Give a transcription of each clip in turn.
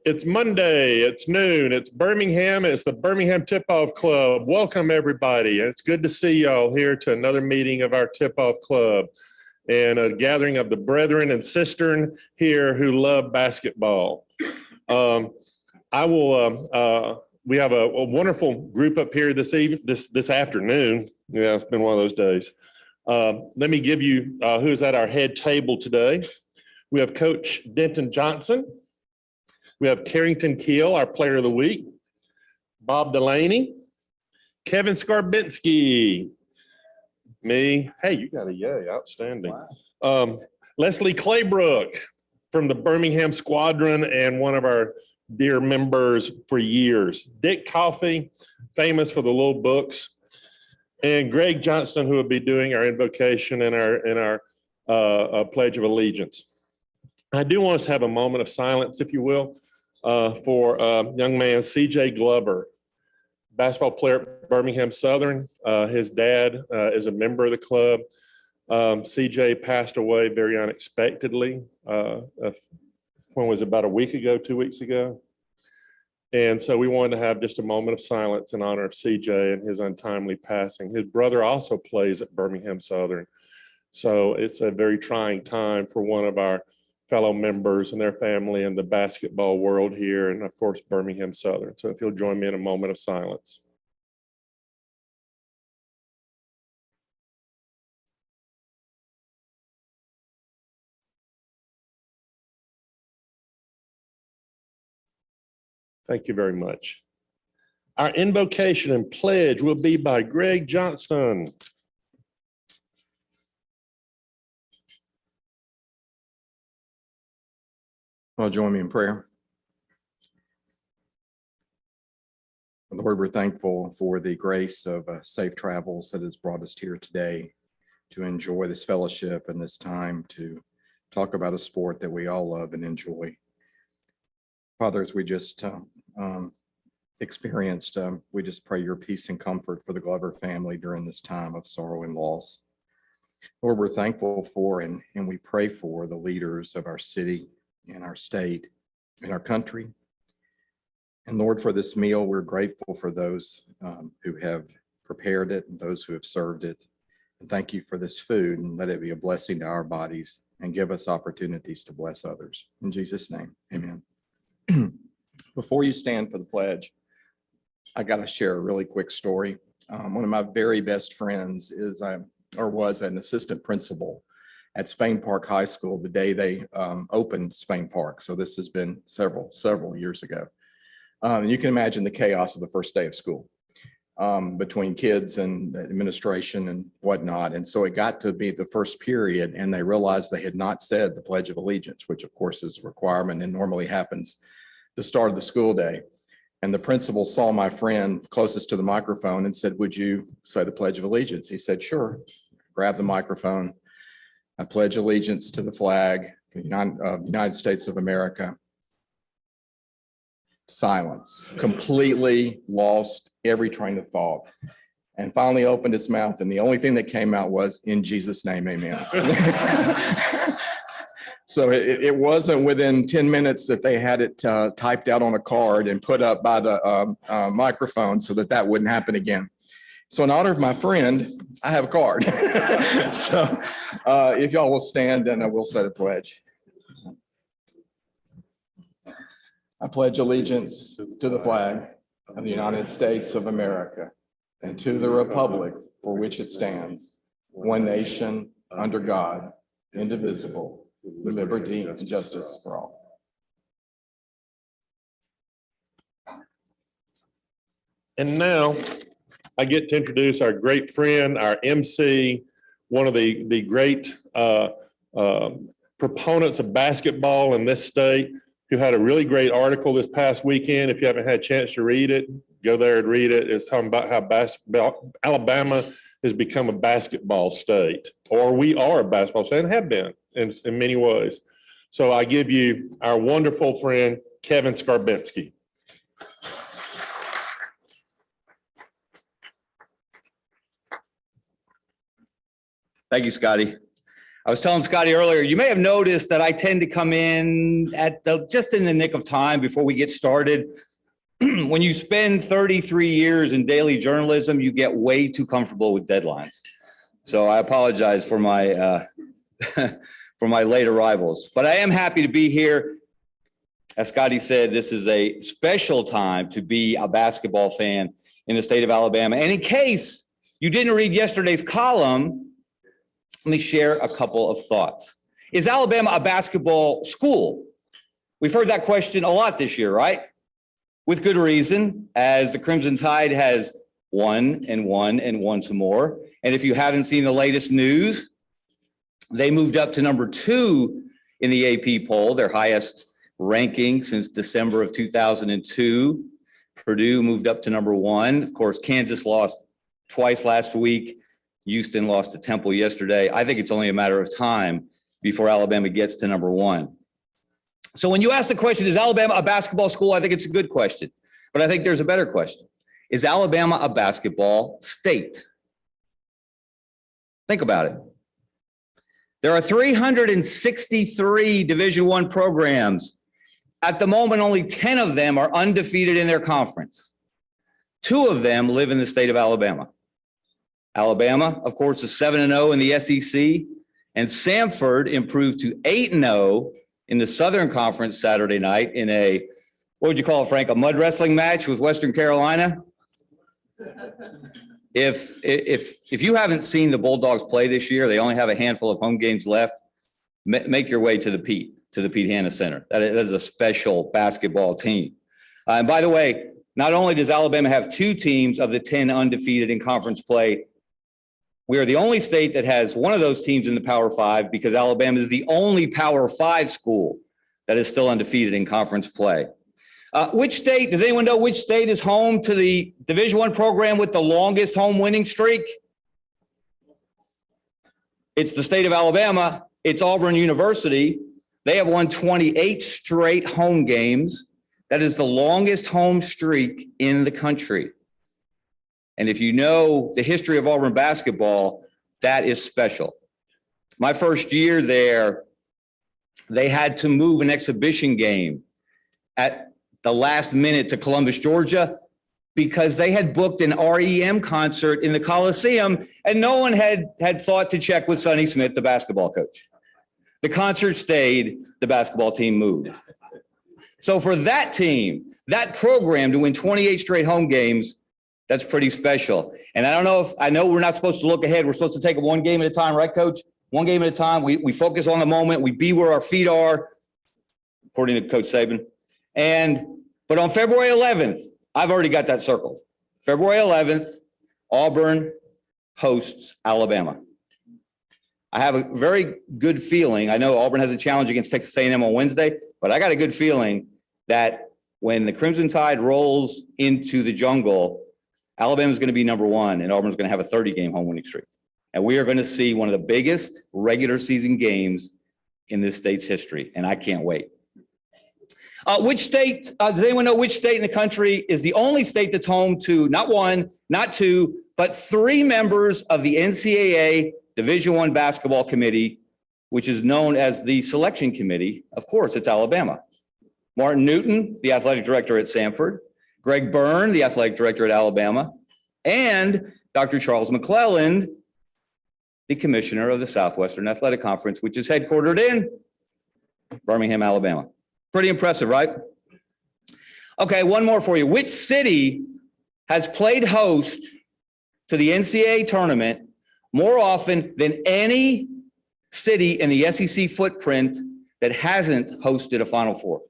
It's Monday, it's noon, it's Birmingham, it's the Birmingham Tip-Off Club. Welcome everybody. It's good to see y'all here to another meeting of our Tip-Off Club and a gathering of the brethren and sistern here who love basketball. We have a wonderful group up here this afternoon. Yeah, it's been one of those days. Let me give you who's at our head table today. We have Coach Denton Johnson. We have Carrington Keel, our player of the week, Bob Delaney, Kevin Skarbinski, me. Hey, you got a yay, outstanding. Wow. Leslie Claybrook from the Birmingham Squadron and one of our dear members for years. Dick Coffey, famous for the little books, and Greg Johnston, who will be doing our invocation and our Pledge of Allegiance. I do want us to have a moment of silence, if you will, for young man CJ Glover, basketball player at Birmingham Southern. His dad is a member of the club. CJ passed away very unexpectedly. When was it, about a week ago, 2 weeks ago? And so we wanted to have just a moment of silence in honor of CJ and his untimely passing. His brother also plays at Birmingham Southern. So it's a very trying time for one of our fellow members and their family in the basketball world here, and of course, Birmingham Southern. So if you'll join me in a moment of silence. Thank you very much. Our invocation and pledge will be by Greg Johnston. Well, join me in prayer. Lord, we're thankful for the grace of safe travels that has brought us here today to enjoy this fellowship and this time to talk about a sport that we all love and enjoy. Father, as we just experienced, we just pray your peace and comfort for the Glover family during this time of sorrow and loss. Lord, we're thankful for and we pray for the leaders of our city, in our state, in our country. And Lord, for this meal, we're grateful for those who have prepared it and those who have served it. And thank you for this food, and let it be a blessing to our bodies and give us opportunities to bless others. In Jesus' name, amen. Before you stand for the pledge, I got to share a really quick story. One of my very best friends was an assistant principal at Spain Park High School the day they opened Spain Park. So this has been several years ago. And you can imagine the chaos of the first day of school between kids and administration and whatnot. And so it got to be the first period, and they realized they had not said the Pledge of Allegiance, which of course is a requirement and normally happens the start of the school day. And the principal saw my friend closest to the microphone and said, "Would you say the Pledge of Allegiance?" He said, "Sure." Grabbed the microphone. I pledge allegiance to the flag of the United States of America. Silence. Completely lost every train of thought. And finally opened his mouth, and the only thing that came out was, "In Jesus' name, amen." So it wasn't within 10 minutes that they had it typed out on a card and put up by the microphone so that wouldn't happen again. So in honor of my friend, I have a card. So if y'all will stand, and I will say the pledge. I pledge allegiance to the flag of the United States of America and to the republic for which it stands, one nation, under God, indivisible, with liberty and justice for all. And now I get to introduce our great friend, our MC, one of the great proponents of basketball in this state, who had a really great article this past weekend. If you haven't had a chance to read it, go there and read it. It's talking about how Alabama has become a basketball state, or we are a basketball state and have been in many ways. So I give you our wonderful friend, Kevin Skarbinski. Thank you, Scotty. I was telling Scotty earlier, you may have noticed that I tend to come in just in the nick of time before we get started. When you spend 33 years in daily journalism, you get way too comfortable with deadlines. So I apologize for my for my late arrivals, but I am happy to be here. As Scotty said, this is a special time to be a basketball fan in the state of Alabama. And in case you didn't read yesterday's column, let me share a couple of thoughts. Is Alabama a basketball school? We've heard that question a lot this year, right? With good reason, as the Crimson Tide has won and won and won some more. And if you haven't seen the latest news, they moved up to number 2 in the AP poll, their highest ranking since December of 2002. Purdue moved up to number 1. Of course, Kansas lost twice last week. Houston lost to Temple yesterday. I think it's only a matter of time before Alabama gets to number 1. So when you ask the question, is Alabama a basketball school? I think it's a good question, but I think there's a better question. Is Alabama a basketball state? Think about it. There are 363 Division I programs. At the moment, only 10 of them are undefeated in their conference. 2 of them live in the state of Alabama. Alabama, of course, is 7-0 in the SEC, and Samford improved to 8-0 in the Southern Conference Saturday night in a, what would you call it, Frank, a mud wrestling match with Western Carolina? If you haven't seen the Bulldogs play this year, they only have a handful of home games left. Make your way to the Pete Hanna Center. That is a special basketball team. And by the way, not only does Alabama have 2 teams of the 10 undefeated in conference play, we are the only state that has one of those teams in the Power 5 because Alabama is the only Power 5 school that is still undefeated in conference play. Which state, does anyone know which state is home to the Division I program with the longest home winning streak? It's the state of Alabama. It's Auburn University. They have won 28 straight home games. That is the longest home streak in the country. And if you know the history of Auburn basketball, that is special. My first year there, they had to move an exhibition game at the last minute to Columbus, Georgia, because they had booked an REM concert in the Coliseum and no one had thought to check with Sonny Smith, the basketball coach. The concert stayed, the basketball team moved. So for that team, that program to win 28 straight home games, that's pretty special. And I know we're not supposed to look ahead. We're supposed to take it one game at a time, right, Coach? One game at a time. We focus on the moment. We be where our feet are, according to Coach Saban. But on February 11th, I've already got that circled. February 11th, Auburn hosts Alabama. I have a very good feeling. I know Auburn has a challenge against Texas A&M on Wednesday, but I got a good feeling that when the Crimson Tide rolls into the jungle, Alabama is going to be number 1 and Auburn's going to have a 30-game home winning streak. And we are going to see one of the biggest regular season games in this state's history. And I can't wait. Which state, does anyone know which state in the country is the only state that's home to not 1, not 2, but 3 members of the NCAA Division I basketball committee, which is known as the selection committee? Of course, it's Alabama. Martin Newton, the athletic director at Samford, Greg Byrne, the athletic director at Alabama, and Dr. Charles McClelland, the commissioner of the Southwestern Athletic Conference, which is headquartered in Birmingham, Alabama. Pretty impressive, right? Okay, one more for you. Which city has played host to the NCAA tournament more often than any city in the SEC footprint that hasn't hosted a Final Four?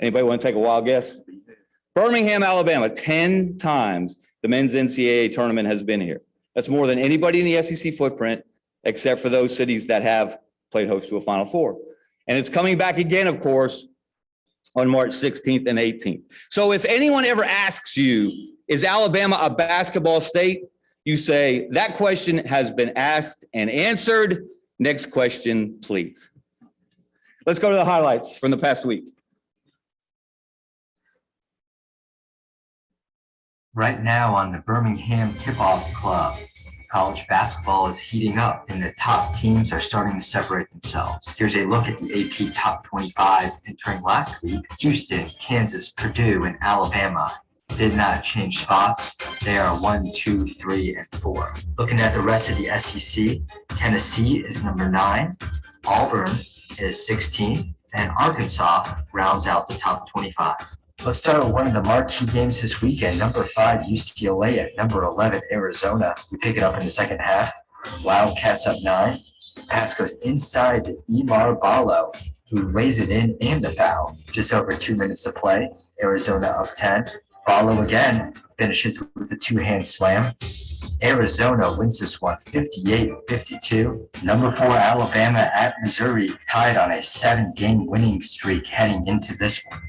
Anybody want to take a wild guess? Birmingham, Alabama, 10 times the men's NCAA tournament has been here. That's more than anybody in the SEC footprint, except for those cities that have played host to a Final Four. And it's coming back again, of course, on March 16th and 18th. So if anyone ever asks you, is Alabama a basketball state? You say, that question has been asked and answered. Next question, please. Let's go to the highlights from the past week. Right now on the Birmingham Tip-Off Club, College basketball is heating up and the top teams are starting to separate themselves. Here's a look at the AP top 25 entering last week. Houston, Kansas, Purdue, and Alabama did not change spots. They are 1, 2, 3, and 4. Looking at the rest of the SEC, Tennessee is number 9, Auburn is 16, and Arkansas rounds out the top 25. Let's start with one of the marquee games this weekend. Number 5, UCLA at number 11, Arizona. We pick it up in the second half. Wildcats up 9. Pass goes inside to Imar Ballo, who lays it in and the foul. Just over 2 minutes to play. Arizona up 10. Ballo again finishes with a two-hand slam. Arizona wins this one 58-52. Number 4, Alabama at Missouri, tied on a 7-game winning streak heading into this one.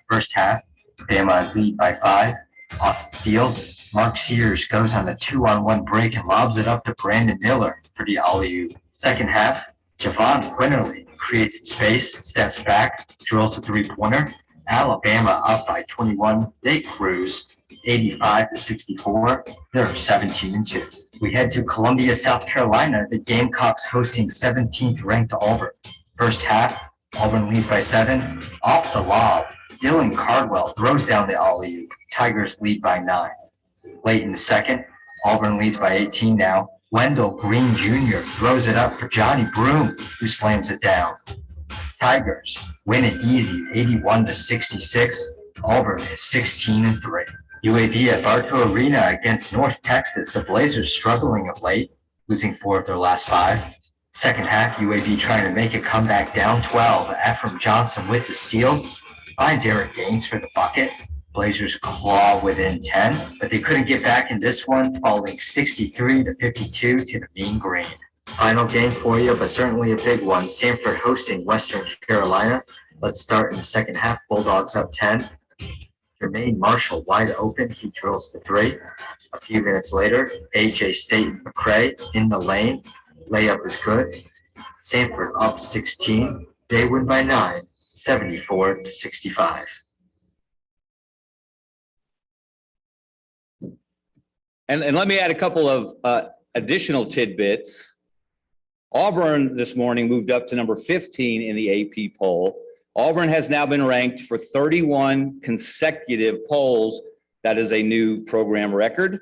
First half, Bama lead by 5. Off the field, Mark Sears goes on a 2-on-1 break and lobs it up to Brandon Miller for the alley-oop. Second half, Javon Quinterly creates space, steps back, drills a three-pointer. Alabama up by 21. They cruise 85-64. They're 17-2. We head to Columbia, South Carolina. The Gamecocks hosting 17th ranked Auburn. First half, Auburn leads by 7. Off the lob, Dylan Cardwell throws down the alley-oop. Tigers lead by 9. Late in the second, Auburn leads by 18 now. Wendell Green Jr. throws it up for Johnny Broom, who slams it down. Tigers win it easy, 81-66. Auburn is 16-3. UAB at Bartow Arena against North Texas. The Blazers struggling of late, losing 4 of their last 5. Second half, UAB trying to make a comeback down 12. Ephraim Johnson with the steal. Finds Eric Gaines for the bucket. Blazers claw within 10, but they couldn't get back in this one, falling 63-52 to the Mean Green. Final game for you, but certainly a big one. Samford hosting Western Carolina. Let's start in the second half. Bulldogs up 10. Jermaine Marshall wide open. He drills the 3. A few minutes later, AJ State McCray in the lane. Layup is good. Samford up 16. They win by 9, 74-65. And let me add a couple of additional tidbits. Auburn this morning moved up to number 15 in the AP poll. Auburn has now been ranked for 31 consecutive polls. That is a new program record,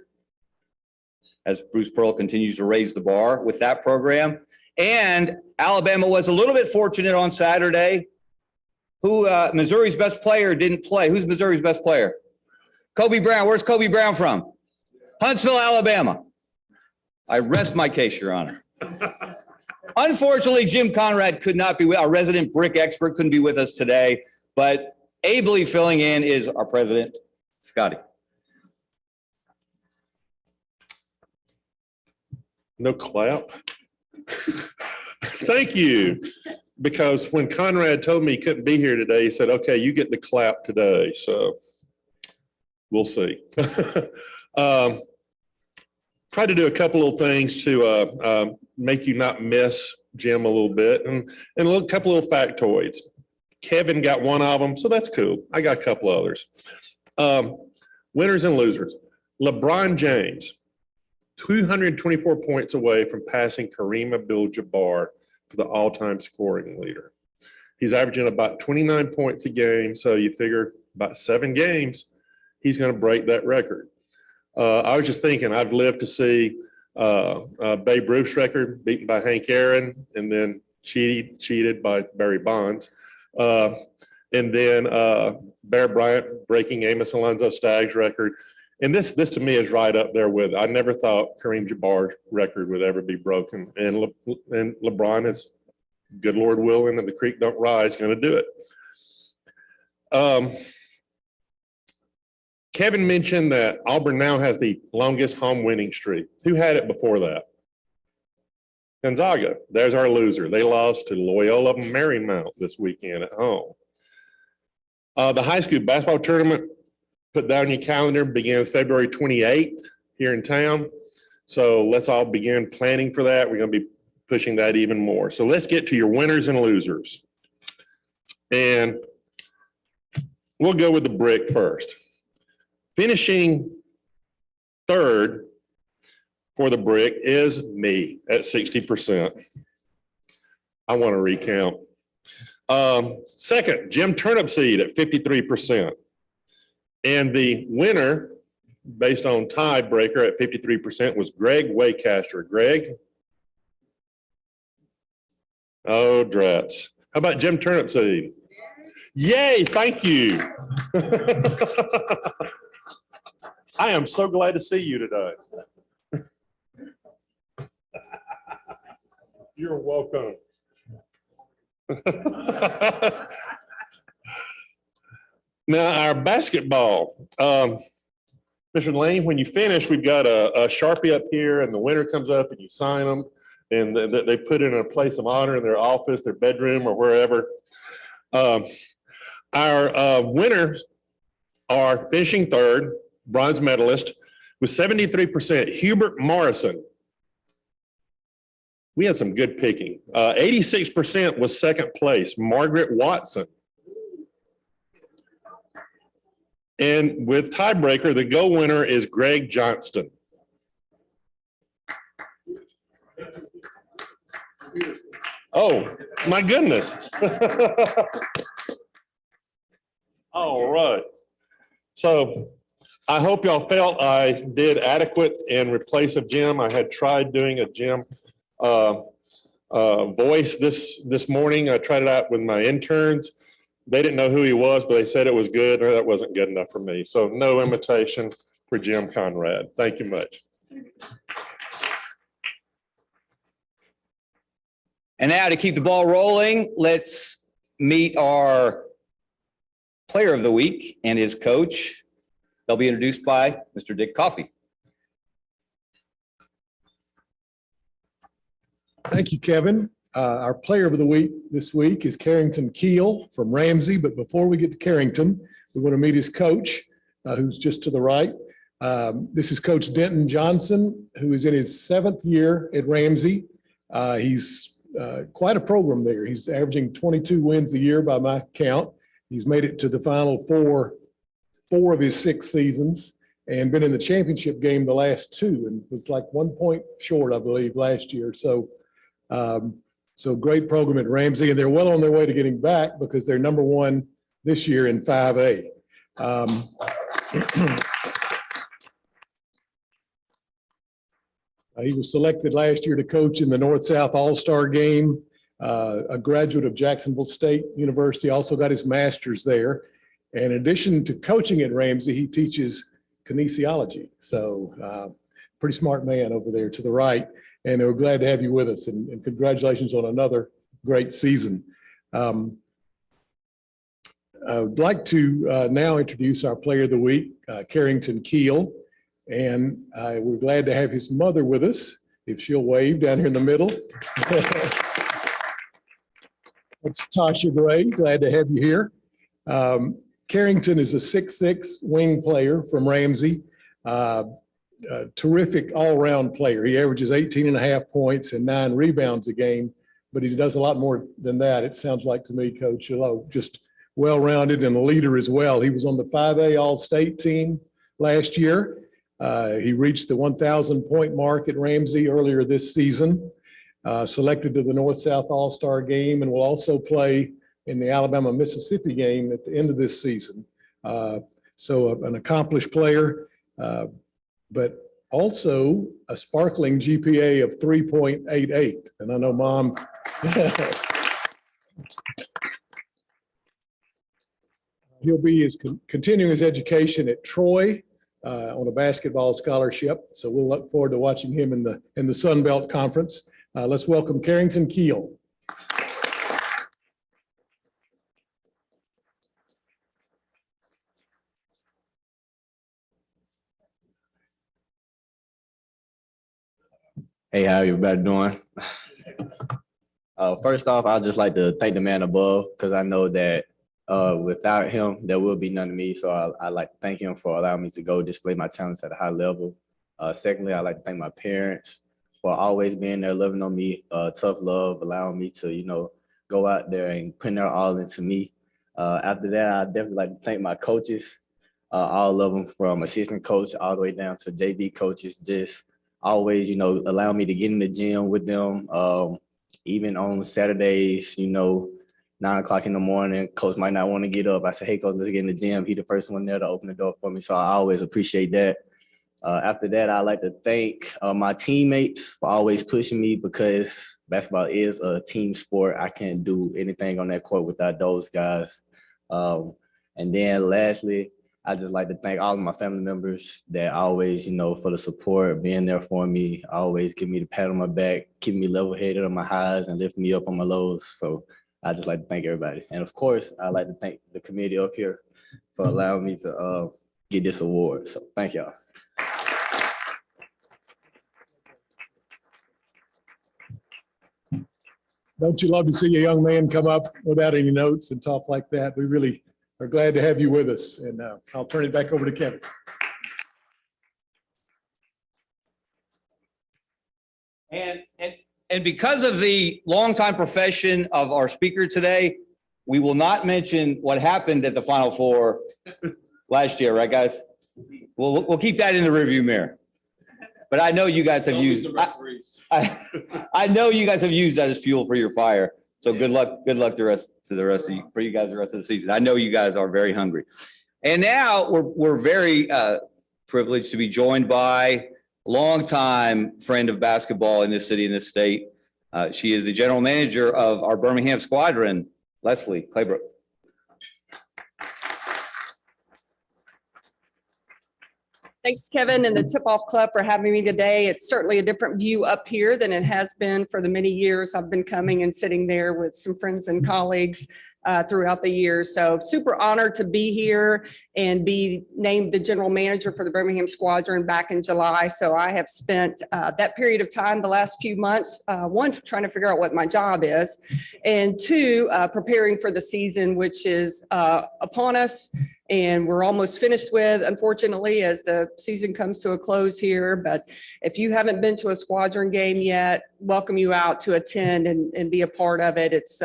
as Bruce Pearl continues to raise the bar with that program. And Alabama was a little bit fortunate on Saturday. Missouri's best player didn't play. Who's Missouri's best player? Kobe Brown. Where's Kobe Brown from? Huntsville, Alabama. I rest my case, Your Honor. Unfortunately, Jim Conrad could not be our resident brick expert, couldn't be with us today, but ably filling in is our president, Scotty. No clap. Thank you. Because when Conrad told me he couldn't be here today, he said, okay, you get the clap today. So we'll see. Try to do a couple of things to make you not miss Jim a little bit, and a couple of factoids. Kevin got one of them, so that's cool. I got a couple others. Winners and losers. LeBron James, 224 points away from passing Kareem Abdul-Jabbar for the all-time scoring leader. He's averaging about 29 points a game, so you figure about 7 games, he's going to break that record. I was just thinking, I'd live to see Babe Ruth's record beaten by Hank Aaron, and then cheated by Barry Bonds, and then Bear Bryant breaking Amos Alonzo Stagg's record. And this to me is right up there with, I never thought Kareem Jabbar's record would ever be broken. And LeBron is, good Lord willing, and the creek don't rise, going to do it. Kevin mentioned that Auburn now has the longest home winning streak. Who had it before that? Gonzaga. There's our loser. They lost to Loyola Marymount this weekend at home. The high school basketball tournament, put down your calendar, begins February 28th here in town. So let's all begin planning for that. We're going to be pushing that even more. So let's get to your winners and losers. And we'll go with the brick first. Finishing third for the brick is me at 60%. I want to recount. Second, Jim Turnipseed at 53%. And the winner, based on tiebreaker at 53%, was Greg Waycaster. Greg? Oh, drats. How about Jim Turnipseed? Yay, thank you. I am so glad to see you today. You're welcome. Now, our basketball. Mr. Lane, when you finish, we've got a Sharpie up here, and the winner comes up and you sign them, and they put it in a place of honor in their office, their bedroom, or wherever. Our winners are finishing third, bronze medalist, with 73%, Hubert Morrison. We had some good picking. 86% was second place, Margaret Watson. And with tiebreaker, the goal winner is Greg Johnston. Oh, my goodness. All right. So I hope y'all felt I did adequate in replace of Jim. I had tried doing a Jim voice this morning. I tried it out with my interns. They didn't know who he was, but they said it was good. That wasn't good enough for me. So no imitation for Jim Conrad. Thank you much. And now to keep the ball rolling, let's meet our player of the week and his coach. They'll be introduced by Mr. Dick Coffey. Thank you, Kevin. Our player of the week this week is Carrington Keel from Ramsey. But before we get to Carrington, we want to meet his coach, who's just to the right. This is Coach Denton Johnson, who is in his 7th year at Ramsey. He's quite a program there. He's averaging 22 wins a year by my count. He's made it to the final four of his 6 seasons and been in the championship game the last 2 and was like 1 point short, I believe, last year. So great program at Ramsey, and they're well on their way to getting back because they're #1 this year in 5A. He was selected last year to coach in the North-South All-Star game. A graduate of Jacksonville State University, also got his master's there. And in addition to coaching at Ramsey, he teaches kinesiology. So pretty smart man over there to the right. And we're glad to have you with us, and congratulations on another great season. I would like to now introduce our player of the week, Carrington Keel. And we're glad to have his mother with us, if she'll wave down here in the middle. It's Tasha Gray, glad to have you here. Carrington is a 6'6" wing player from Ramsey. Terrific all-around player. He averages 18.5 points and 9 rebounds a game, but he does a lot more than that, it sounds like to me, Coach. Just well-rounded and a leader as well. He was on the 5A All-State team last year. He reached the 1,000 point mark at Ramsey earlier this season, selected to the North-South All-Star game, and will also play in the Alabama-Mississippi game at the end of this season. So an accomplished player, but also a sparkling GPA of 3.88. And I know Mom. He'll be continuing his education at Troy on a basketball scholarship. So we'll look forward to watching him in the Sun Belt Conference. Let's welcome Carrington Keel. Hey, how everybody doing? First off, I'd just like to thank the man above, because I know that without him, there will be none of me. So I'd like to thank him for allowing me to go display my talents at a high level. Secondly, I'd like to thank my parents for always being there, loving on me, tough love, allowing me to, go out there and putting their all into me. After that, I'd definitely like to thank my coaches, all of them, from assistant coach all the way down to JV coaches, just always, allow me to get in the gym with them. Even on Saturdays, 9 o'clock in the morning, coach might not want to get up. I say, hey, coach, let's get in the gym. He the first one there to open the door for me. So I always appreciate that. After that, I'd like to thank my teammates for always pushing me, because basketball is a team sport. I can't do anything on that court without those guys. And then lastly, I just like to thank all of my family members that always, for the support, being there for me, always give me the pat on my back, keep me level-headed on my highs and lift me up on my lows. So I just like to thank everybody. And of course, I'd like to thank the committee up here for allowing me to get this award. So thank y'all. Don't you love to see a young man come up without any notes and talk like that? We really are glad to have you with us. And I'll turn it back over to Kevin. And because of the longtime profession of our speaker today, we will not mention what happened at the Final Four last year, right, guys? We'll keep that in the rearview mirror. But I know you guys have used. I know you guys have used that as fuel for your fire. So good luck for you guys the rest of the season. I know you guys are very hungry. And now we're very privileged to be joined by a longtime friend of basketball in this city, in this state. She is the general manager of our Birmingham squadron, Leslie Claybrook. Thanks, Kevin, and the Tip-Off Club for having me today. It's certainly a different view up here than it has been for the many years I've been coming and sitting there with some friends and colleagues throughout the years. So super honored to be here and be named the general manager for the Birmingham Squadron back in July. So I have spent that period of time, the last few months, one, trying to figure out what my job is, and two, preparing for the season, which is upon us. And we're almost finished with, unfortunately, as the season comes to a close here. But if you haven't been to a squadron game yet, welcome you out to attend and be a part of it. It's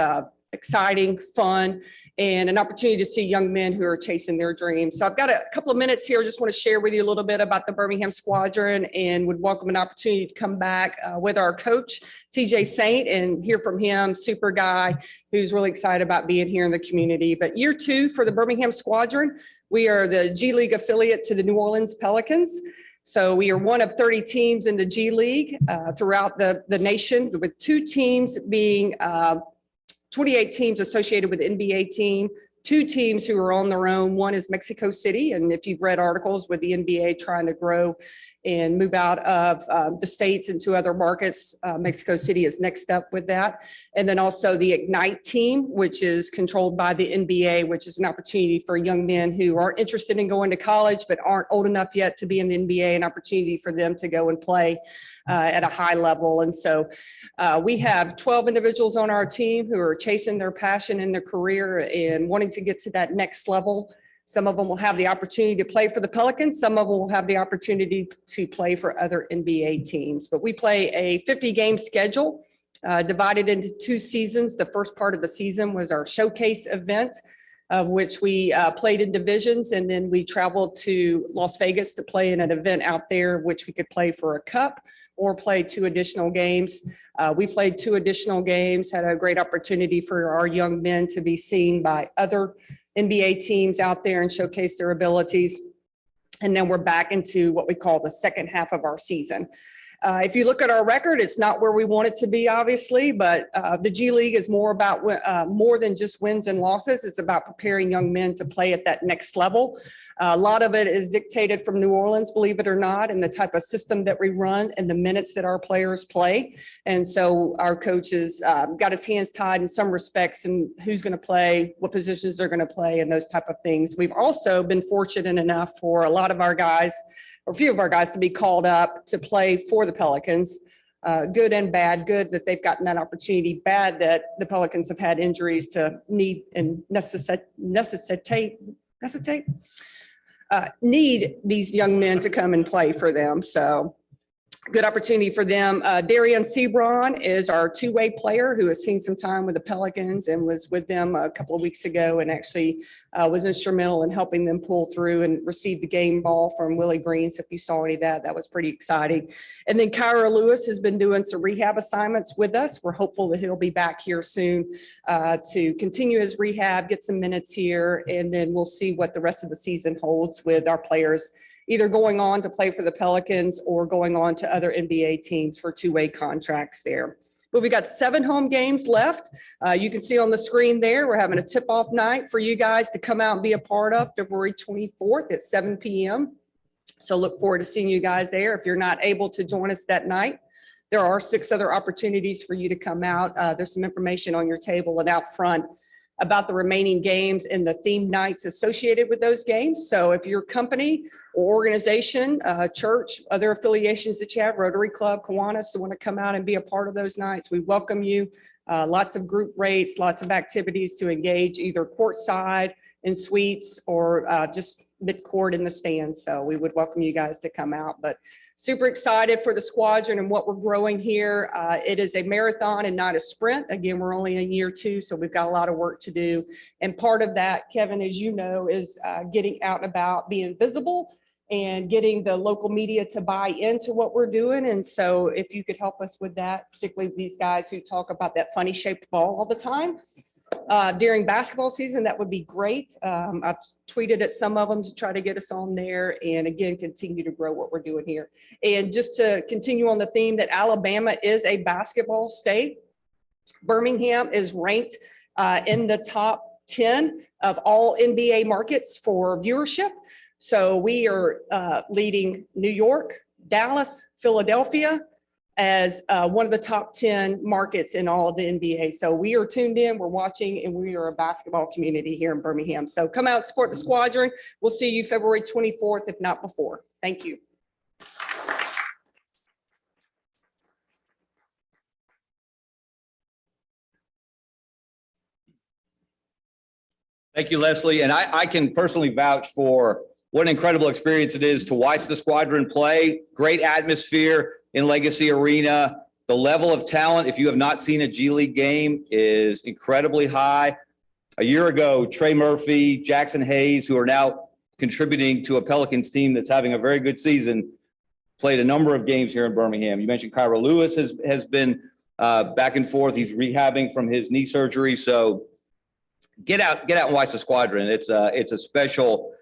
exciting, fun, and an opportunity to see young men who are chasing their dreams. So I've got a couple of minutes here. I just want to share with you a little bit about the Birmingham Squadron and would welcome an opportunity to come back with our coach, TJ Saint, and hear from him, super guy who's really excited about being here in the community. But year 2 for the Birmingham Squadron, we are the G League affiliate to the New Orleans Pelicans. So we are one of 30 teams in the G League throughout the nation, with 2 teams being 28 teams associated with the NBA team, 2 teams who are on their own. One is Mexico City. And if you've read articles with the NBA trying to grow and move out of the States into other markets, Mexico City is next up with that. And then also the Ignite team, which is controlled by the NBA, which is an opportunity for young men who are interested in going to college, but aren't old enough yet to be in the NBA, an opportunity for them to go and play at a high level. And so we have 12 individuals on our team who are chasing their passion in their career and wanting to get to that next level. Some of them will have the opportunity to play for the Pelicans. Some of them will have the opportunity to play for other NBA teams. But we play a 50-game schedule divided into 2 seasons. The first part of the season was our showcase event, of which we played in divisions, and then we traveled to Las Vegas to play in an event out there, which we could play for a cup or play 2 additional games. We played 2 additional games, had a great opportunity for our young men to be seen by other NBA teams out there and showcase their abilities. And then we're back into what we call the second half of our season. If you look at our record, it's not where we want it to be, obviously, but the G League is more about more than just wins and losses. It's about preparing young men to play at that next level. A lot of it is dictated from New Orleans, believe it or not, and the type of system that we run and the minutes that our players play. And so our coaches got his hands tied in some respects and who's going to play, what positions they're going to play, and those type of things. We've also been fortunate enough for a lot of our guys, or a few of our guys, to be called up to play for the Pelicans. Good and bad. Good that they've gotten that opportunity. Bad that the Pelicans have had injuries to need and need these young men to come and play for them. So good opportunity for them. Darian Sebron is our two-way player who has seen some time with the Pelicans and was with them a couple of weeks ago and actually was instrumental in helping them pull through and receive the game ball from Willie Green. So if you saw any of that, that was pretty exciting. And then Kyra Lewis has been doing some rehab assignments with us. We're hopeful that he'll be back here soon to continue his rehab, get some minutes here, and then we'll see what the rest of the season holds with our players either going on to play for the Pelicans or going on to other NBA teams for two-way contracts there. But we got 7 home games left. You can see on the screen there, we're having a tip-off night for you guys to come out and be a part of February 24th at 7 p.m. So look forward to seeing you guys there. If you're not able to join us that night, there are 6 other opportunities for you to come out. There's some information on your table and out front about the remaining games and the theme nights associated with those games. So if your company or organization, church, other affiliations that you have, Rotary Club, Kiwanis, want to come out and be a part of those nights, we welcome you. Lots of group rates, lots of activities to engage either courtside in suites or just mid-court in the stands. So we would welcome you guys to come out. But super excited for the squadron and what we're growing here. It is a marathon and not a sprint. Again, we're only in year 2, so we've got a lot of work to do. And part of that, Kevin, as you know, is getting out and about, being visible and getting the local media to buy into what we're doing. And so if you could help us with that, particularly these guys who talk about that funny shaped ball all the time. During basketball season, that would be great. I've tweeted at some of them to try to get us on there and again, continue to grow what we're doing here. And just to continue on the theme that Alabama is a basketball state, Birmingham is ranked in the top 10 of all NBA markets for viewership. So we are leading New York, Dallas, Philadelphia, as one of the top 10 markets in all of the NBA. So we are tuned in, we're watching, and we are a basketball community here in Birmingham. So come out and support the squadron. We'll see you February 24th, if not before. Thank you. Thank you, Leslie. And I can personally vouch for what an incredible experience it is to watch the squadron play. Great atmosphere in Legacy Arena. The level of talent, if you have not seen a G League game, is incredibly high. A year ago, Trey Murphy, Jackson Hayes, who are now contributing to a Pelicans team that's having a very good season, played a number of games here in Birmingham. You mentioned Kyra Lewis has been back and forth. He's rehabbing from his knee surgery. So get out and watch the squadron. It's a special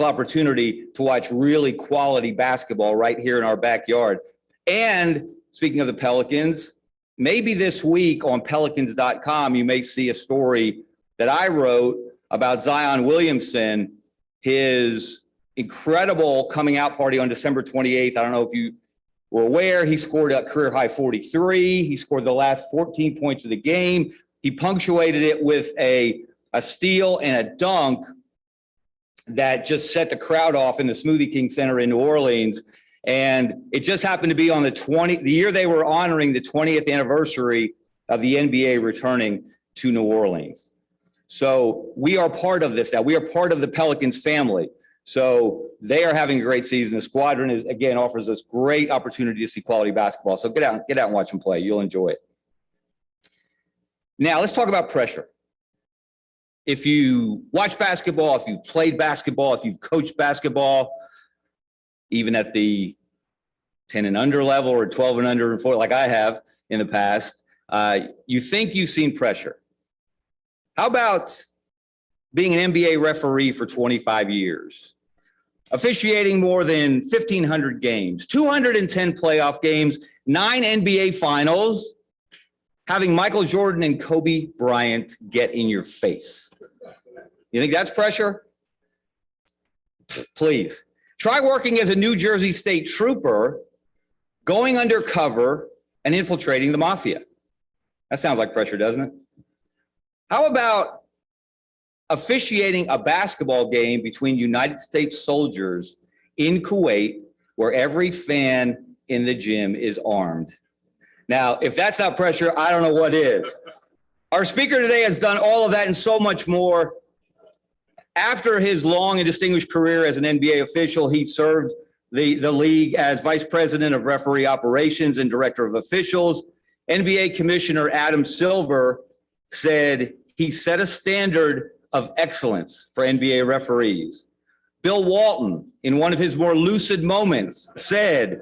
opportunity to watch really quality basketball right here in our backyard. And speaking of the Pelicans, maybe this week on pelicans.com, you may see a story that I wrote about Zion Williamson, his incredible coming out party on December 28th. I don't know if you were aware, he scored a career high 43. He scored the last 14 points of the game. He punctuated it with a steal and a dunk that just set the crowd off in the Smoothie King Center in New Orleans. And it just happened to be on the year they were honoring the 20th anniversary of the NBA returning to New Orleans. So we are part of this now. We are part of the Pelicans family. So they are having a great season. The squadron offers us great opportunity to see quality basketball. So get out and watch them play. You'll enjoy it. Now let's talk about pressure. If you watch basketball, if you've played basketball, if you've coached basketball, even at the 10 and under level or 12 and under and 4, like I have in the past, you think you've seen pressure. How about being an NBA referee for 25 years, officiating more than 1,500 games, 210 playoff games, 9 NBA finals, having Michael Jordan and Kobe Bryant get in your face? You think that's pressure? Please. Try working as a New Jersey state trooper, going undercover and infiltrating the mafia. That sounds like pressure, doesn't it? How about officiating a basketball game between United States soldiers in Kuwait, where every fan in the gym is armed? Now, if that's not pressure, I don't know what is. Our speaker today has done all of that and so much more. After his long and distinguished career as an NBA official, he served the league as Vice President of Referee Operations and Director of Officials. NBA Commissioner Adam Silver said he set a standard of excellence for NBA referees. Bill Walton, in one of his more lucid moments, said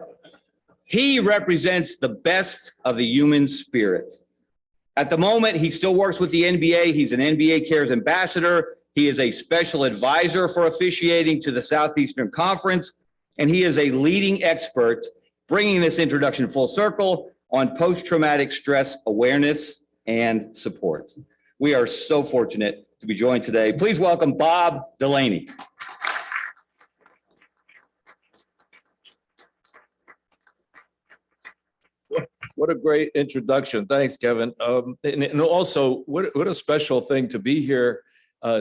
he represents the best of the human spirit. At the moment, he still works with the NBA. He's an NBA Cares ambassador. He is a special advisor for officiating to the Southeastern Conference, and he is a leading expert, bringing this introduction full circle on post-traumatic stress awareness and support. We are so fortunate to be joined today. Please welcome Bob Delaney. What a great introduction. Thanks, Kevin. And also, what a special thing to be here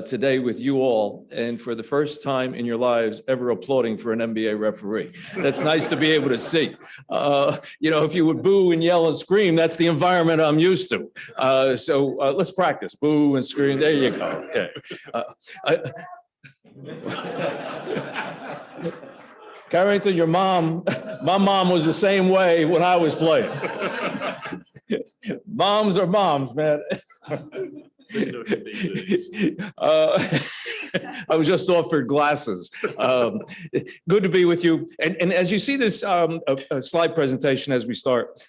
today with you all, and for the first time in your lives ever applauding for an NBA referee. That's nice to be able to see. If you would boo and yell and scream, that's the environment I'm used to. So let's practice. Boo and scream. There you go. Okay. Carrington, my mom was the same way when I was playing. Moms are moms, man. I was just offered glasses. Good to be with you. And as you see this slide presentation as we start,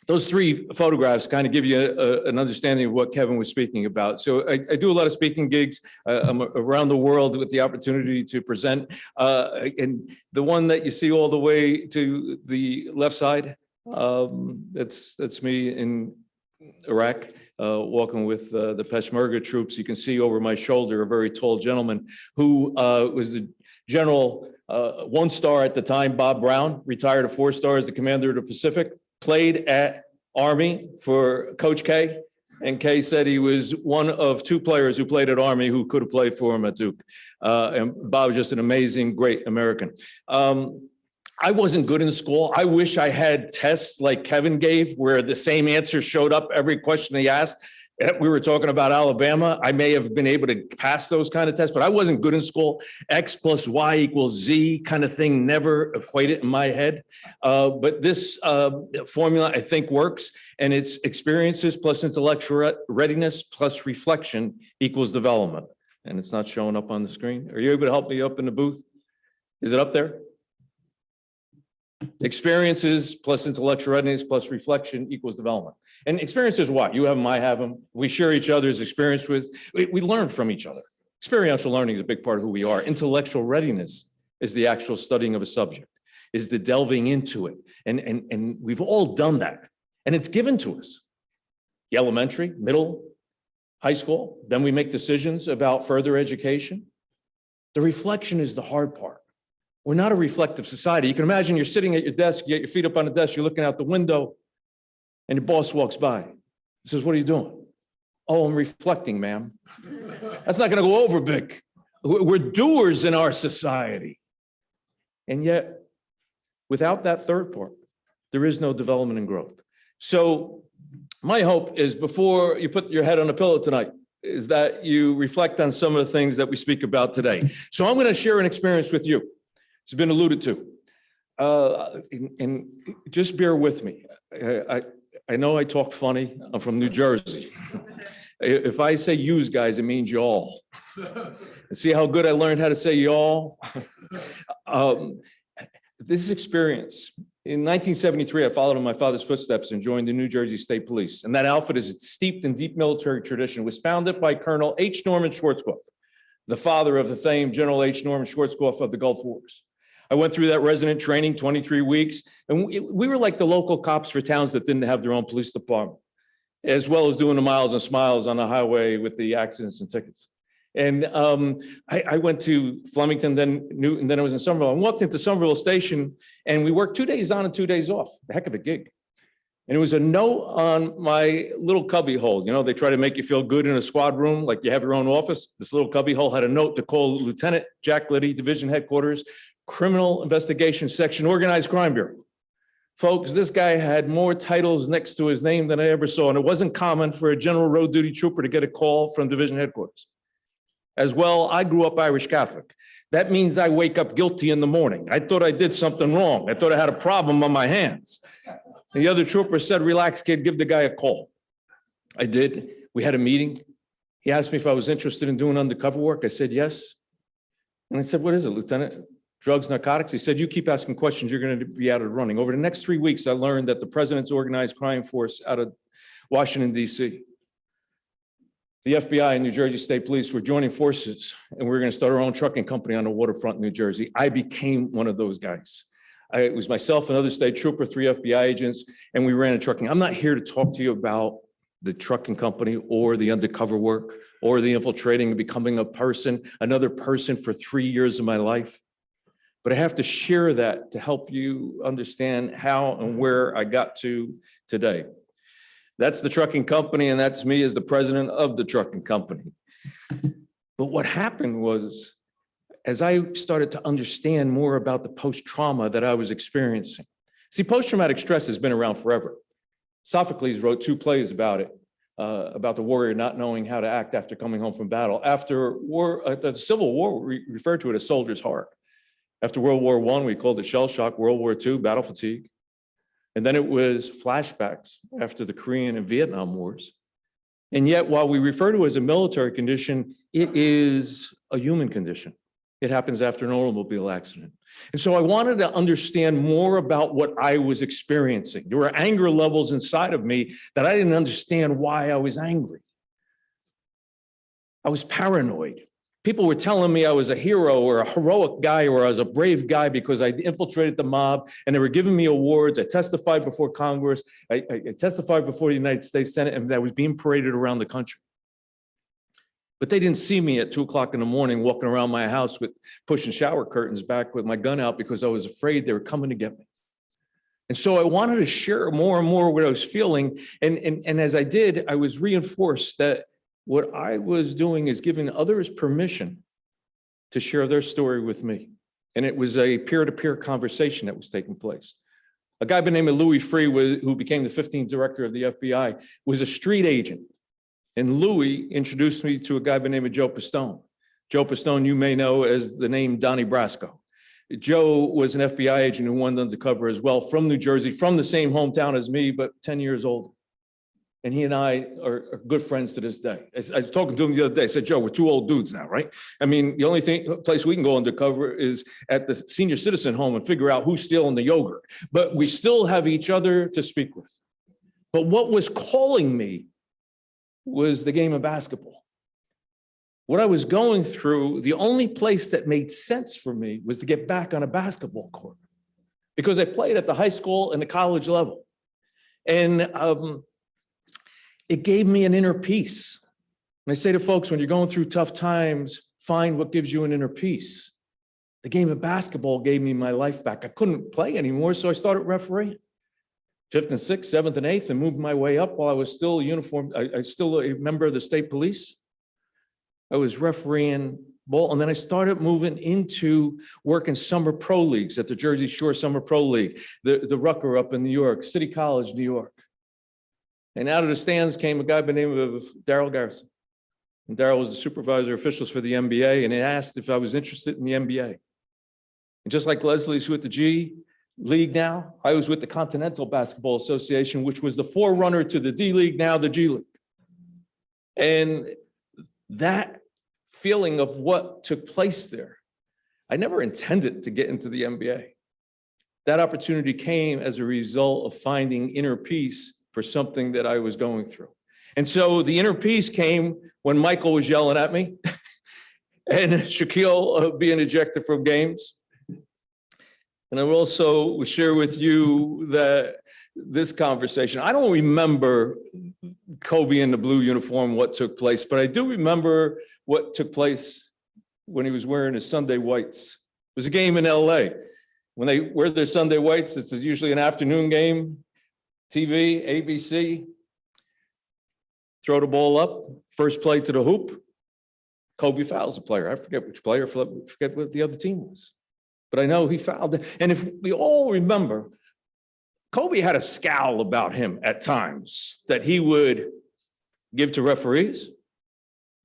those three photographs kind of give you an understanding of what Kevin was speaking about. So I do a lot of speaking gigs. I'm around the world with the opportunity to present. And the one that you see all the way to the left side, that's me in Iraq, walking with the Peshmerga troops. You can see over my shoulder a very tall gentleman who was the general, 1-star at the time, Bob Brown, retired a 4-star as the commander of the Pacific, played at Army for Coach K. And K said he was one of 2 players who played at Army who could have played for him at Duke. And Bob was just an amazing, great American. I wasn't good in school. I wish I had tests like Kevin gave where the same answer showed up every question he asked. We were talking about Alabama. I may have been able to pass those kind of tests, but I wasn't good in school. X plus Y equals Z kind of thing never equated in my head. But this formula, I think, works. And it's experiences plus intellectual readiness plus reflection equals development. And it's not showing up on the screen. Are you able to help me up in the booth? Is it up there? Experiences plus intellectual readiness plus reflection equals development. And experiences what? You have them, I have them. We share each other's experience with. We learn from each other. Experiential learning is a big part of who we are. Intellectual readiness is the actual studying of a subject, is the delving into it. And we've all done that. And it's given to us. Elementary, middle, high school. Then we make decisions about further education. The reflection is the hard part. We're not a reflective society. You can imagine you're sitting at your desk, you get your feet up on the desk, you're looking out the window, and your boss walks by. He says, "What are you doing?" "Oh, I'm reflecting, ma'am." That's not going to go over big. We're doers in our society. And yet, without that third part, there is no development and growth. So my hope is before you put your head on a pillow tonight, is that you reflect on some of the things that we speak about today. So I'm going to share an experience with you. It's been alluded to. And just bear with me. I know I talk funny. I'm from New Jersey. If I say yous guys, it means y'all. See how good I learned how to say y'all? This experience, in 1973, I followed in my father's footsteps and joined the New Jersey State Police. And that outfit is steeped in deep military tradition. It was founded by Colonel H. Norman Schwarzkopf, the father of the famed General H. Norman Schwarzkopf of the Gulf Wars. I went through that resident training, 23 weeks, and we were like the local cops for towns that didn't have their own police department, as well as doing the miles and smiles on the highway with the accidents and tickets. And I went to Flemington, then Newton, then I was in Somerville. I walked into Somerville Station, and we worked 2 days on and 2 days off. A heck of a gig. And it was a note on my little cubby hole. You know, they try to make you feel good in a squad room, like you have your own office. This little cubby hole had a note to call Lieutenant Jack Liddy, Division Headquarters, Criminal Investigation Section, Organized Crime Bureau. Folks, this guy had more titles next to his name than I ever saw, and it wasn't common for a general road duty trooper to get a call from Division Headquarters. As well, I grew up Irish Catholic. That means I wake up guilty in the morning. I thought I did something wrong. I thought I had a problem on my hands. The other trooper said, relax, kid, give the guy a call. I did. We had a meeting. He asked me if I was interested in doing undercover work. I said, yes. And I said, what is it, Lieutenant? Drugs, narcotics? He said, you keep asking questions, you're going to be out of running. Over the next 3 weeks, I learned that the president's organized crime force out of Washington, D.C., the FBI and New Jersey State Police were joining forces, and we were going to start our own trucking company on the waterfront in New Jersey. I became one of those guys. It was myself, another state trooper, 3 FBI agents, and we ran a trucking. I'm not here to talk to you about the trucking company or the undercover work or the infiltrating and becoming a person, another person for 3 years of my life. But I have to share that to help you understand how and where I got to today. That's the trucking company, and that's me as the president of the trucking company. But what happened was, as I started to understand more about the post-trauma that I was experiencing. See, post-traumatic stress has been around forever. Sophocles wrote 2 plays about it, about the warrior not knowing how to act after coming home from battle. After war, the Civil War, we referred to it as soldier's heart. After World War I, we called it shell shock. World War II, battle fatigue. And then it was flashbacks after the Korean and Vietnam Wars. And yet, while we refer to it as a military condition, it is a human condition. It happens after an automobile accident. And so I wanted to understand more about what I was experiencing. There were anger levels inside of me that I didn't understand why I was angry. I was paranoid. People were telling me I was a hero or a heroic guy or I was a brave guy because I infiltrated the mob, and they were giving me awards. I testified before Congress. I testified before the United States Senate, and that was being paraded around the country. But they didn't see me at 2 o'clock in the morning walking around my house with pushing shower curtains back with my gun out because I was afraid they were coming to get me. And so I wanted to share more and more what I was feeling. And as I did, I was reinforced that what I was doing is giving others permission to share their story with me. And it was a peer-to-peer conversation that was taking place. A guy by the name of Louis Free, who became the 15th director of the FBI, was a street agent. And Louis introduced me to a guy by the name of Joe Pistone. Joe Pistone, you may know as the name Donnie Brasco. Joe was an FBI agent who went undercover as well from New Jersey, from the same hometown as me, but 10 years older. And he and I are good friends to this day. I was talking to him the other day. I said, Joe, we're 2 old dudes now, right? I mean, the only place we can go undercover is at the senior citizen home and figure out who's stealing the yogurt. But we still have each other to speak with. But what was calling me was the game of basketball. What I was going through, the only place that made sense for me was to get back on a basketball court because I played at the high school and the college level. And it gave me an inner peace. And I say to folks, when you're going through tough times, find what gives you an inner peace. The game of basketball gave me my life back. I couldn't play anymore, so I started refereeing. 5th and 6th, 7th and 8th, and moved my way up while I was still still a member of the state police. I was refereeing ball, and then I started moving into working summer pro leagues at the Jersey Shore Summer Pro League, the Rucker up in New York, City College, New York. And out of the stands came a guy by the name of Darryl Garrison. And Darryl was the supervisor of officials for the NBA, and he asked if I was interested in the NBA. And just like Leslie's with the G League now, I was with the Continental Basketball Association, which was the forerunner to the D League, now the G League. And that feeling of what took place there, I never intended to get into the NBA. That opportunity came as a result of finding inner peace for something that I was going through. And so the inner peace came when Michael was yelling at me and Shaquille being ejected from games. And I will also share with you that this conversation, I don't remember Kobe in the blue uniform, what took place, but I do remember what took place when he was wearing his Sunday whites. It was a game in LA. When they wear their Sunday whites, it's usually an afternoon game. TV, ABC, throw the ball up, first play to the hoop. Kobe fouls a player. I forget which player, forget what the other team was. But I know he fouled. And if we all remember, Kobe had a scowl about him at times that he would give to referees,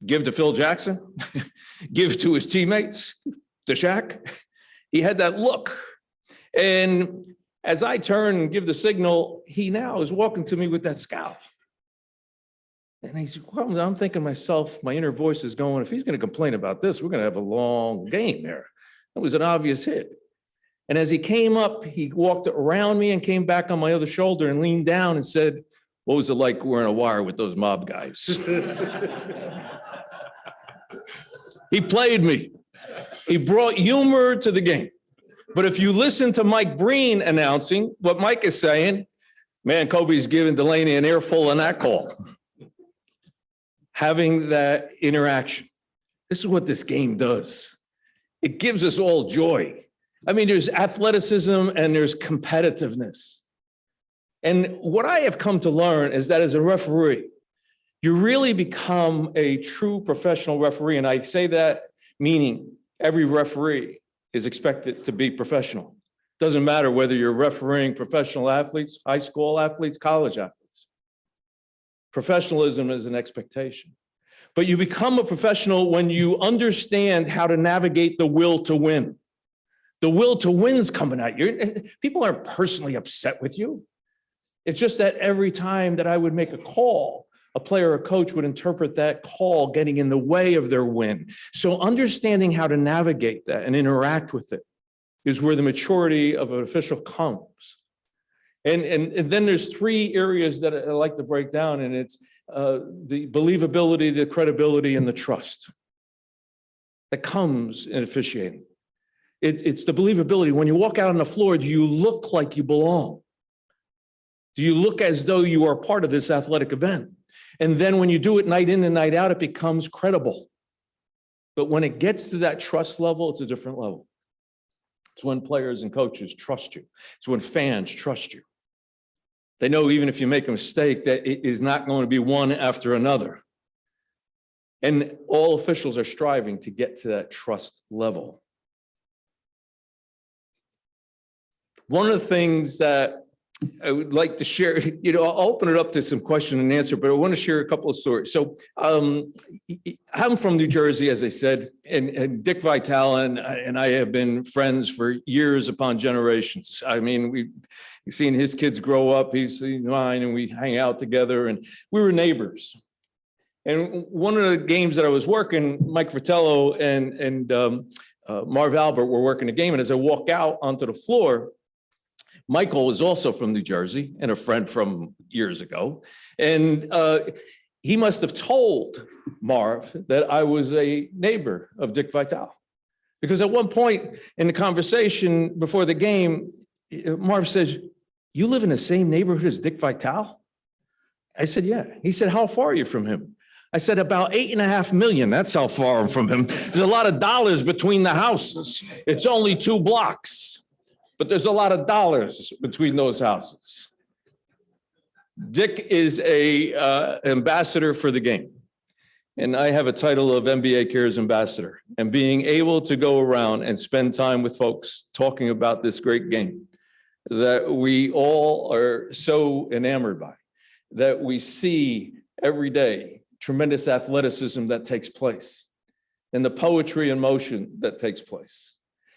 give to Phil Jackson, give to his teammates, to Shaq. He had that look. And as I turn and give the signal, he now is walking to me with that scowl. And he's, well, I'm thinking to myself, my inner voice is going, if he's going to complain about this, we're going to have a long game there. It was an obvious hit. And as he came up, he walked around me and came back on my other shoulder and leaned down and said, what was it like wearing a wire with those mob guys? He played me. He brought humor to the game. But if you listen to Mike Breen announcing, what Mike is saying, man, Kobe's giving Delaney an earful on that call. Having that interaction. This is what this game does. It gives us all joy. I mean, there's athleticism and there's competitiveness. And what I have come to learn is that as a referee, you really become a true professional referee. And I say that meaning every referee is expected to be professional. Doesn't matter whether you're refereeing professional athletes, high school athletes, college athletes. Professionalism is an expectation. But you become a professional when you understand how to navigate the will to win. The will to win's coming at you. People aren't personally upset with you. It's just that every time that I would make a call, a player or coach would interpret that call getting in the way of their win. So understanding how to navigate that and interact with it is where the maturity of an official comes. And then there's three areas that I like to break down, and it's the believability, the credibility, and the trust that comes in officiating. It's the believability. When you walk out on the floor, do you look like you belong? Do you look as though you are part of this athletic event? And then when you do it night in and night out, it becomes credible. But when it gets to that trust level, it's a different level. It's when players and coaches trust you. It's when fans trust you. They know even if you make a mistake, that it is not going to be one after another. And all officials are striving to get to that trust level. One of the things that I would like to share, I'll open it up to some question and answer, but I want to share a couple of stories. So I'm from New Jersey, as I said, and Dick Vitale and I have been friends for years upon generations. I mean, we've seen his kids grow up, he's seen mine, and we hang out together, and we were neighbors. And one of the games that I was working, Mike Fratello and Marv Albert were working a game, and as I walk out onto the floor, Michael is also from New Jersey and a friend from years ago. And he must have told Marv that I was a neighbor of Dick Vitale. Because at one point in the conversation before the game, Marv says, you live in the same neighborhood as Dick Vitale? I said, yeah. He said, how far are you from him? I said, about 8.5 million. That's how far I'm from him. There's a lot of dollars between the houses. It's only 2 blocks. But there's a lot of dollars between those houses. Dick is a ambassador for the game. And I have a title of NBA Cares Ambassador. And being able to go around and spend time with folks talking about this great game that we all are so enamored by, that we see every day, tremendous athleticism that takes place, and the poetry and motion that takes place.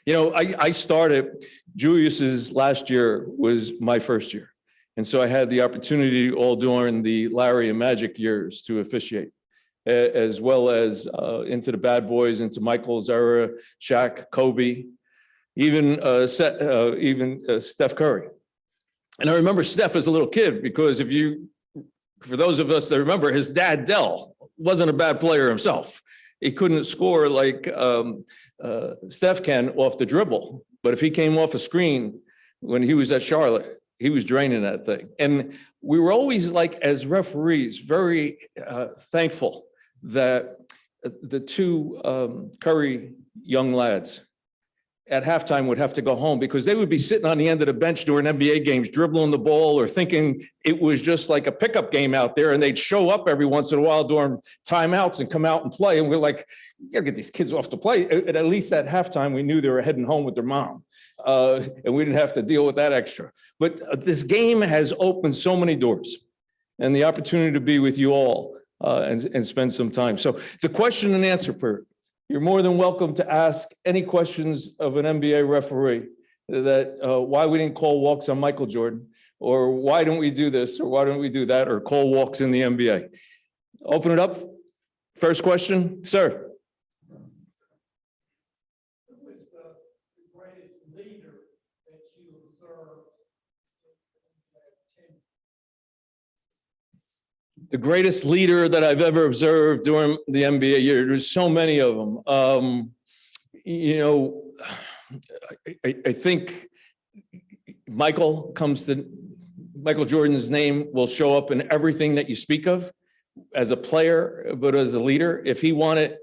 I started, Julius's last year was my first year. And so I had the opportunity all during the Larry and Magic years to officiate, as well as into the bad boys, into Michael's era, Shaq, Kobe, even Steph Curry. And I remember Steph as a little kid, because for those of us that remember, his dad, Dell, wasn't a bad player himself. He couldn't score like Steph can off the dribble. But if he came off a screen when he was at Charlotte, he was draining that thing. And we were always, like, as referees, very thankful that the two Curry young lads at halftime would have to go home, because they would be sitting on the end of the bench during NBA games, dribbling the ball or thinking it was just like a pickup game out there. And they'd show up every once in a while during timeouts and come out and play. And we're like, you gotta get these kids off to play. And at least at halftime, we knew they were heading home with their mom. And we didn't have to deal with that extra. But this game has opened so many doors, and the opportunity to be with you all and spend some time. So the question and answer period, you're more than welcome to ask any questions of an NBA referee that why we didn't call walks on Michael Jordan, or why don't we do this, or why don't we do that, or call walks in the NBA. Open it up. First question, sir. Who is the greatest leader that you observed? The greatest leader that I've ever observed during the NBA year. There's so many of them. I think Michael Jordan's name will show up in everything that you speak of as a player, but as a leader. If he wanted,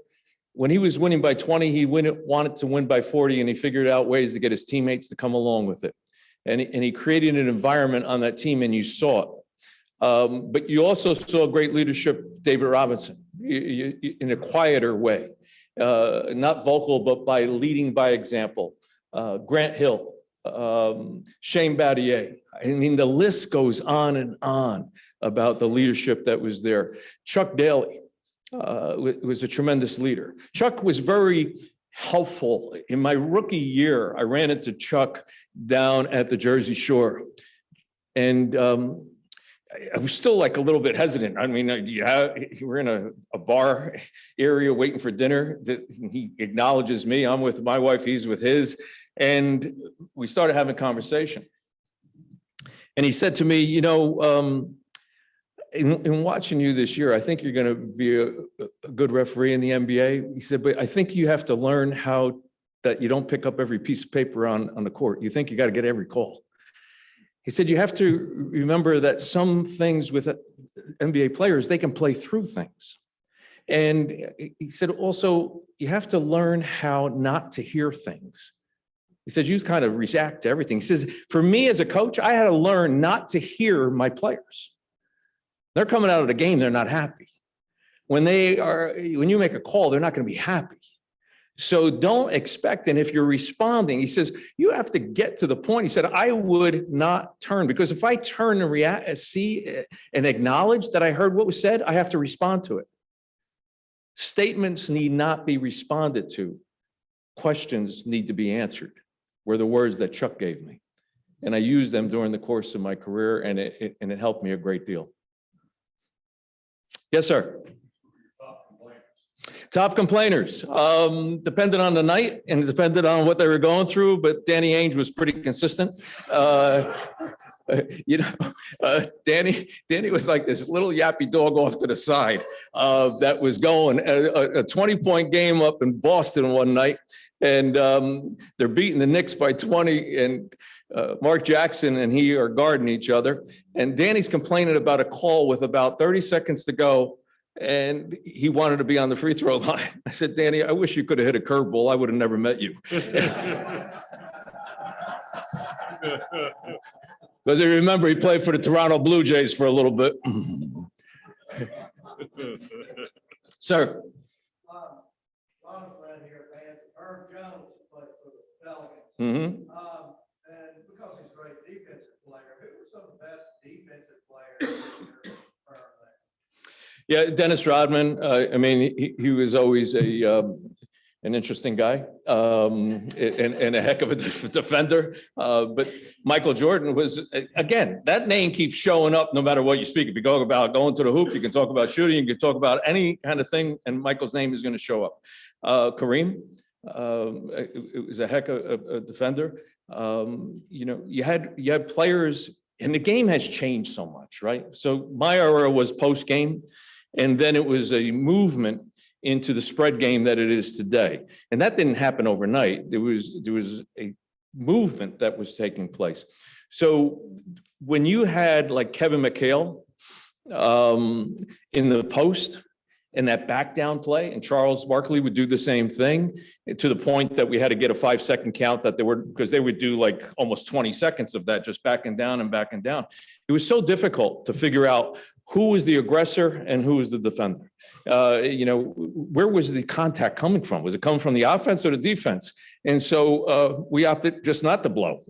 when he was winning by 20, he wanted to win by 40, and he figured out ways to get his teammates to come along with it. And he created an environment on that team, and you saw it. But you also saw great leadership, David Robinson, in a quieter way, not vocal, but by leading by example. Grant Hill, Shane Battier. I mean, the list goes on and on about the leadership that was there. Chuck Daly was a tremendous leader. Chuck was very helpful. In my rookie year, I ran into Chuck down at the Jersey Shore. And I was still like a little bit hesitant. I mean, we're in a bar area waiting for dinner. He acknowledges me. I'm with my wife. He's with his. And we started having a conversation. And he said to me, in watching you this year, I think you're going to be a good referee in the NBA. He said, but I think you have to learn how that you don't pick up every piece of paper on the court. You think you got to get every call. He said, you have to remember that some things with NBA players, they can play through things. And he said, also, you have to learn how not to hear things. He says, you kind of react to everything. He says, for me as a coach, I had to learn not to hear my players. They're coming out of the game, they're not happy. When you make a call, they're not going to be happy. So don't expect, and if you're responding, he says, you have to get to the point. He said, I would not turn, because if I turn and react, see and acknowledge that I heard what was said, I have to respond to it. Statements need not be responded to. Questions need to be answered, were the words that Chuck gave me. And I used them during the course of my career, and it helped me a great deal. Yes, sir. Top complainers, depended on the night and depended on what they were going through, but Danny Ainge was pretty consistent. Danny was like this little yappy dog off to the side that was going a 20-point game up in Boston one night, and they're beating the Knicks by 20, and Mark Jackson and he are guarding each other, and Danny's complaining about a call with about 30 seconds to go. And he wanted to be on the free throw line. I said, Danny, I wish you could have hit a curveball. I would have never met you. Because I remember he played for the Toronto Blue Jays for a little bit. Sir. A lot of friends here, fans. Herb Jones played for the Pelicans. Mm-hmm. And because he's a great defensive player, who were some of the best defensive players in your firm there? Yeah, Dennis Rodman. I mean, he was always an interesting guy and a heck of a defender. But Michael Jordan was, again, that name keeps showing up no matter what you speak. If you go about going to the hoop, you can talk about shooting, you can talk about any kind of thing, and Michael's name is going to show up. Kareem, it was a heck of a defender. You had players, and the game has changed so much, right? So my era was post game. And then it was a movement into the spread game that it is today. And that didn't happen overnight. There was a movement that was taking place. So when you had like Kevin McHale in the post and that back down play, and Charles Barkley would do the same thing, to the point that we had to get a 5-second count because they would do like almost 20 seconds of that, just backing down and backing down. It was so difficult to figure out who was the aggressor and who was the defender. Where was the contact coming from? Was it coming from the offense or the defense? And so we opted just not to blow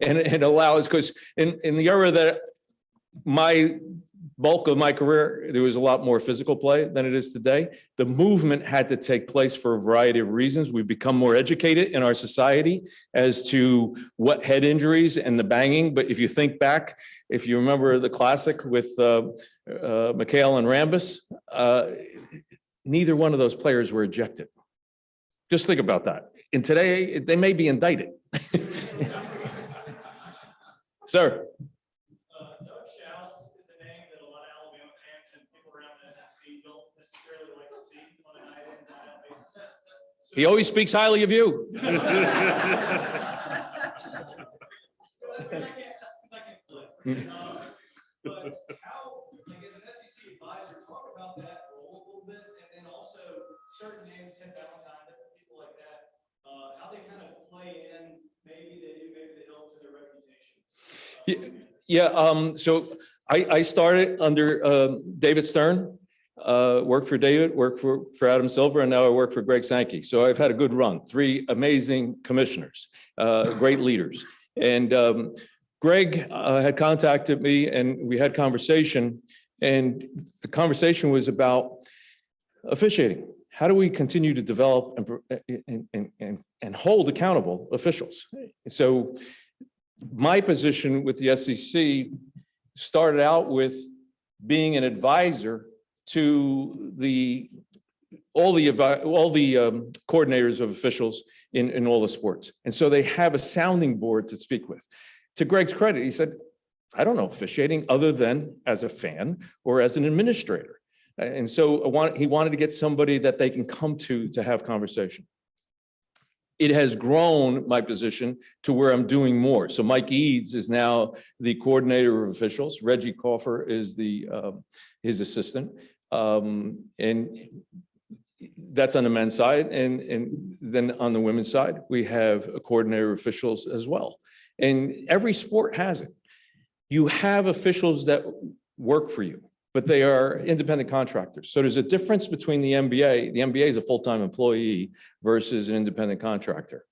and allow us, because in the era that my bulk of my career, there was a lot more physical play than it is today. The movement had to take place for a variety of reasons. We've become more educated in our society as to what head injuries and the banging. But if you think back, if you remember the classic with McHale and Rambis, neither one of those players were ejected. Just think about that. And today, they may be indicted. Sir. He always speaks highly of you. But how, like as an SEC advisor, talk about that role a little bit, and then also certain names, Ted Valentine, different people like that, how they kind of play in, maybe they do, maybe they don't, to their reputation. So I started under David Stern, worked for David, worked for Adam Silver, and now I work for Greg Sankey. So I've had a good run, 3 amazing commissioners, great leaders. And Greg had contacted me and we had conversation, and the conversation was about officiating. How do we continue to develop and hold accountable officials? So my position with the SEC started out with being an advisor to all the coordinators of officials in all the sports. And so they have a sounding board to speak with. To Greg's credit, he said, I don't know officiating other than as a fan or as an administrator. And so he wanted to get somebody that they can come to have conversation. It has grown my position to where I'm doing more. So Mike Eads is now the coordinator of officials. Reggie Coffer is his assistant. And that's on the men's side. And then on the women's side, we have a coordinator of officials as well. And every sport has it. You have officials that work for you, but they are independent contractors. So there's a difference between the NBA. The NBA is a full-time employee versus an independent contractor.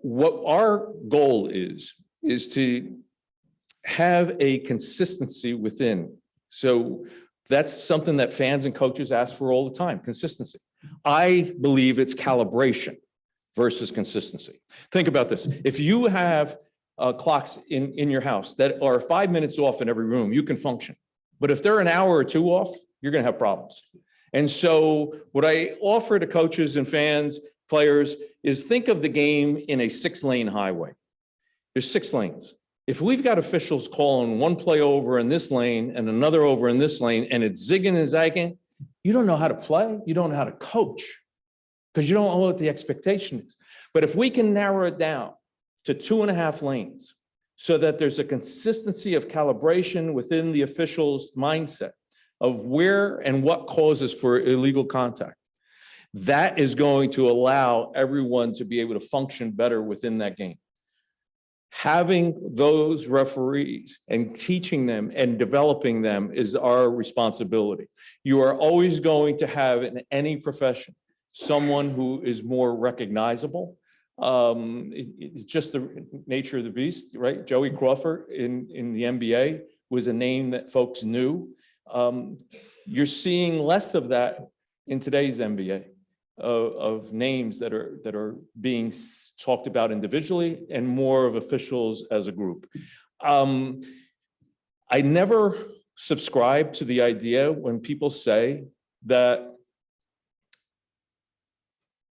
What our goal is to have a consistency within. So that's something that fans and coaches ask for all the time, consistency. I believe it's calibration versus consistency. Think about this. If you have clocks in your house that are 5 minutes off in every room, you can function. But if they're an hour or 2 off, you're going to have problems. And so what I offer to coaches and fans, players, is think of the game in a 6-lane highway. There's 6 lanes. If we've got officials calling one play over in this lane and another over in this lane, and it's zigging and zagging, you don't know how to play. You don't know how to coach because you don't know what the expectation is. But if we can narrow it down to 2.5 lanes so that there's a consistency of calibration within the official's mindset of where and what causes for illegal contact, that is going to allow everyone to be able to function better within that game. Having those referees and teaching them and developing them is our responsibility. You are always going to have in any profession someone who is more recognizable. It's just the nature of the beast, right? Joey Crawford in the NBA was a name that folks knew. You're seeing less of that in today's NBA. Of names that are being talked about individually and more of officials as a group. I never subscribe to the idea when people say that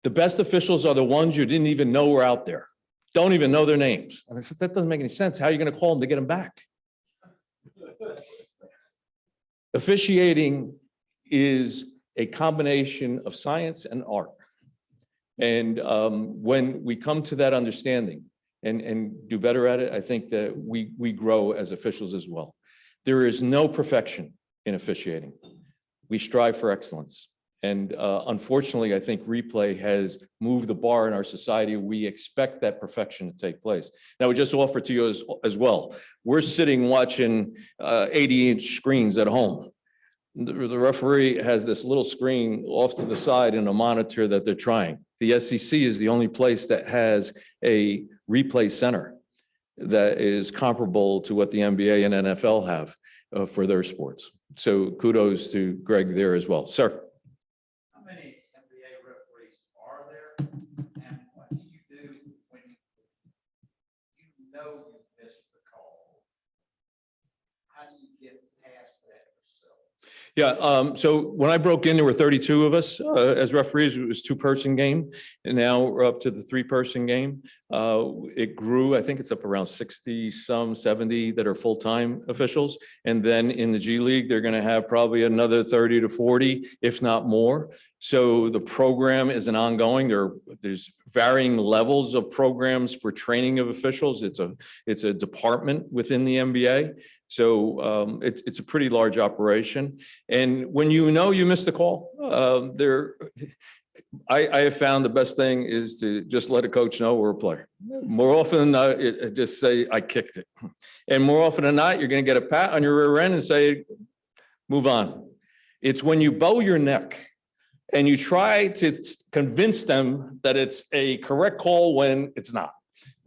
the best officials are the ones you didn't even know were out there, don't even know their names. And I said, that doesn't make any sense. How are you going to call them to get them back? Officiating is a combination of science and art. And when we come to that understanding and do better at it, I think that we grow as officials as well. There is no perfection in officiating. We strive for excellence. And unfortunately, I think replay has moved the bar in our society. We expect that perfection to take place. Now, we just offer to you as well. We're sitting watching 80-inch screens at home. The referee has this little screen off to the side and a monitor that they're trying. The SEC is the only place that has a replay center that is comparable to what the NBA and NFL have. for their sports. So kudos to Greg there as well. Sir. How many NBA referees are there? And what do you do when you know you missed the call? How do you get past that yourself? Yeah, so when I broke in, there were 32 of us as referees. It was two-person game, and now we're up to the three-person game. It grew, I think it's up around 60, some 70 that are full-time officials. And then in the G League, they're going to have probably another 30 to 40, if not more. So the program is an ongoing. There's varying levels of programs for training of officials. It's a department within the NBA. So it's a pretty large operation. And when you know you missed the call, I have found the best thing is to just let a coach know or a player. More often than not, just say, I kicked it. And more often than not, you're going to get a pat on your rear end and say, move on. It's when you bow your neck and you try to convince them that it's a correct call when it's not.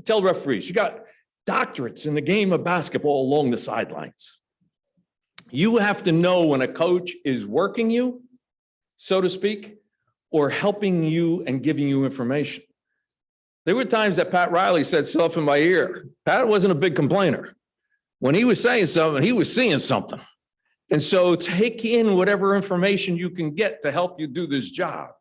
Tell referees, you got doctorates in the game of basketball along the sidelines. You have to know when a coach is working you, so to speak, or helping you and giving you information. There were times that Pat Riley said stuff in my ear. Pat wasn't a big complainer. When he was saying something, he was seeing something. And so take in whatever information you can get to help you do this job.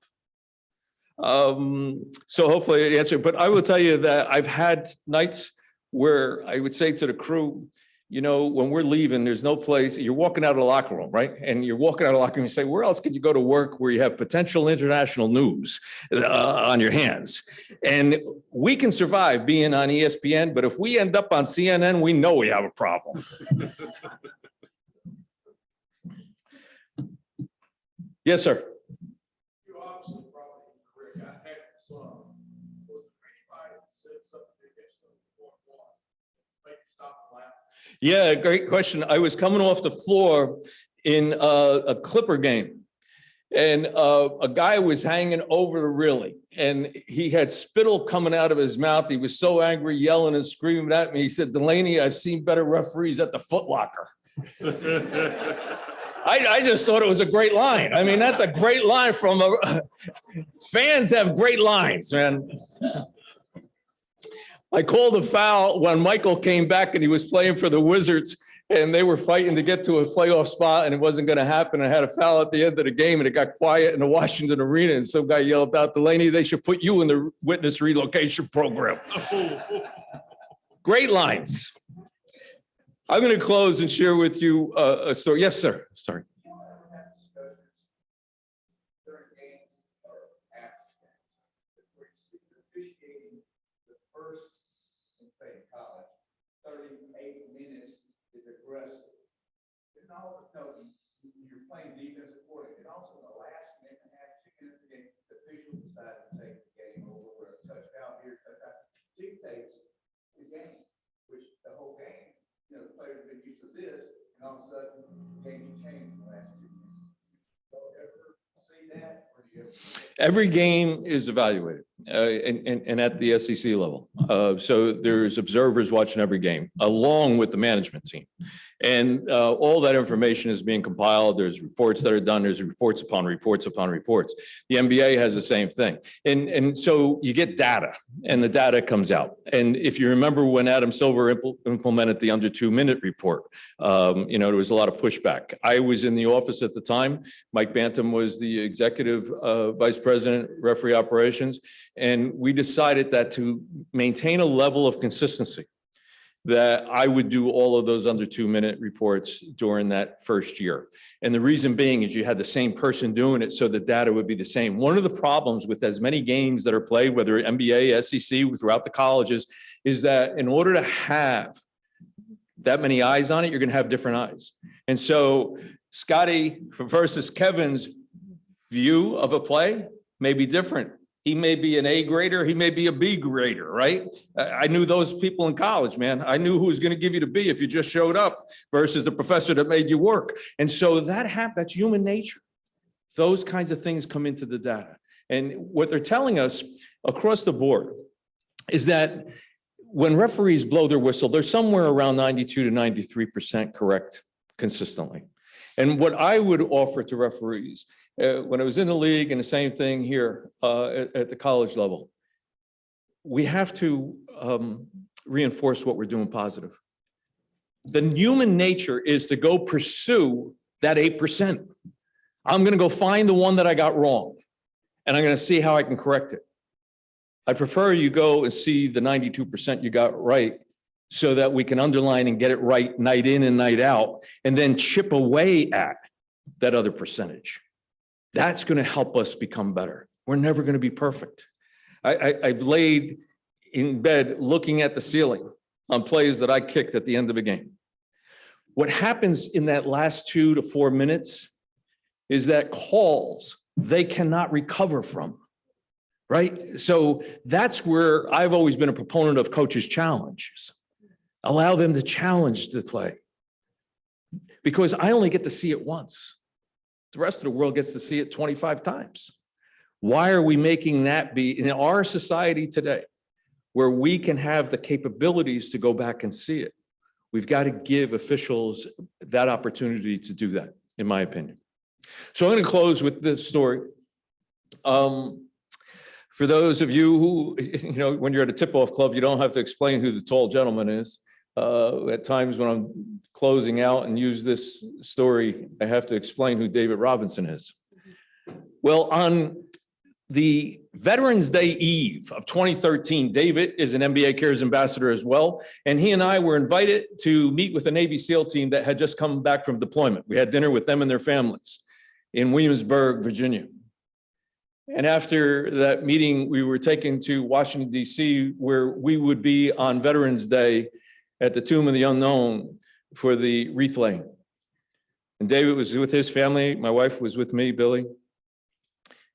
So hopefully it answered, but I will tell you that I've had nights where I would say to the crew, you know, when we're leaving, there's no place, you're walking out of the locker room, right? And you're walking out of the locker room, you say, where else could you go to work where you have potential international news on your hands? And we can survive being on ESPN, but if we end up on CNN, we know we have a problem. Yes, sir. You obviously probably correct. I had some. Was there anybody that said something against them before it was? Make you stop and laugh. Yeah, great question. I was coming off the floor in a Clipper game, and a guy was hanging over the railing, and he had spittle coming out of his mouth. He was so angry, yelling and screaming at me. He said, Delaney, I've seen better referees at the Foot Locker. I just thought it was a great line. I mean, that's a great line from fans have great lines, man. I called a foul when Michael came back and he was playing for the Wizards and they were fighting to get to a playoff spot and it wasn't going to happen. I had a foul at the end of the game and it got quiet in the Washington arena and some guy yelled out, Delaney, they should put you in the witness relocation program. Great lines. I'm going to close and share with you a story. Yes, sir. Sorry. You're playing defense accordingly, and also in the last minute and a half, 2 minutes of the game, the official decided to take the game over where a touchdown here, touchdown. Dictates the game, which the whole game, you know, the players have been used to this, and all of a sudden, the game's changed in the last 2 minutes. Don't ever see that, or do you ever see that? Every game is evaluated and at the SEC level. So there's observers watching every game along with the management team. And all that information is being compiled. There's reports that are done. There's reports upon reports upon reports. The NBA has the same thing. And so you get data and the data comes out. And if you remember when Adam Silver implemented the under 2 minute report, you know, there was a lot of pushback. I was in the office at the time. Mike Bantam was the executive vice president, referee operations. And we decided that to maintain a level of consistency, that I would do all of those under 2 minute reports during that first year. And the reason being is you had the same person doing it, so the data would be the same. One of the problems with as many games that are played, whether NBA, SEC, throughout the colleges, is that in order to have that many eyes on it, you're going to have different eyes. And so Scotty versus Kevin's view of a play may be different. He may be an A grader, he may be a B grader, right? I knew those people in college, man. I knew who was going to give you the B if you just showed up versus the professor that made you work. And so that's human nature. Those kinds of things come into the data. And what they're telling us across the board is that when referees blow their whistle, they're somewhere around 92 to 93% correct consistently. And what I would offer to referees, when I was in the league, and the same thing here at the college level, we have to reinforce what we're doing positive. The human nature is to go pursue that 8%. I'm going to go find the one that I got wrong, and I'm going to see how I can correct it. I prefer you go and see the 92% you got right, so that we can underline and get it right night in and night out, and then chip away at that other percentage. That's going to help us become better. We're never going to be perfect. I've laid in bed looking at the ceiling on plays that I kicked at the end of a game. What happens in that last 2 to 4 minutes is that calls they cannot recover from, right? So that's where I've always been a proponent of coaches' challenges. Allow them to challenge the play, because I only get to see it once. The rest of the world gets to see it 25 times. Why are we making that be in our society today, where we can have the capabilities to go back and see it? We've got to give officials that opportunity to do that, in my opinion. So I'm going to close with this story. For those of you who, when you're at a tip-off club, you don't have to explain who the tall gentleman is. At times when I'm closing out and use this story, I have to explain who David Robinson is. Well, on the Veterans Day Eve of 2013, David is an NBA Cares ambassador as well. And he and I were invited to meet with a Navy SEAL team that had just come back from deployment. We had dinner with them and their families in Williamsburg, Virginia. And after that meeting, we were taken to Washington, D.C., where we would be on Veterans Day at the Tomb of the Unknown for the wreath laying. And David was with his family. My wife was with me, Billy.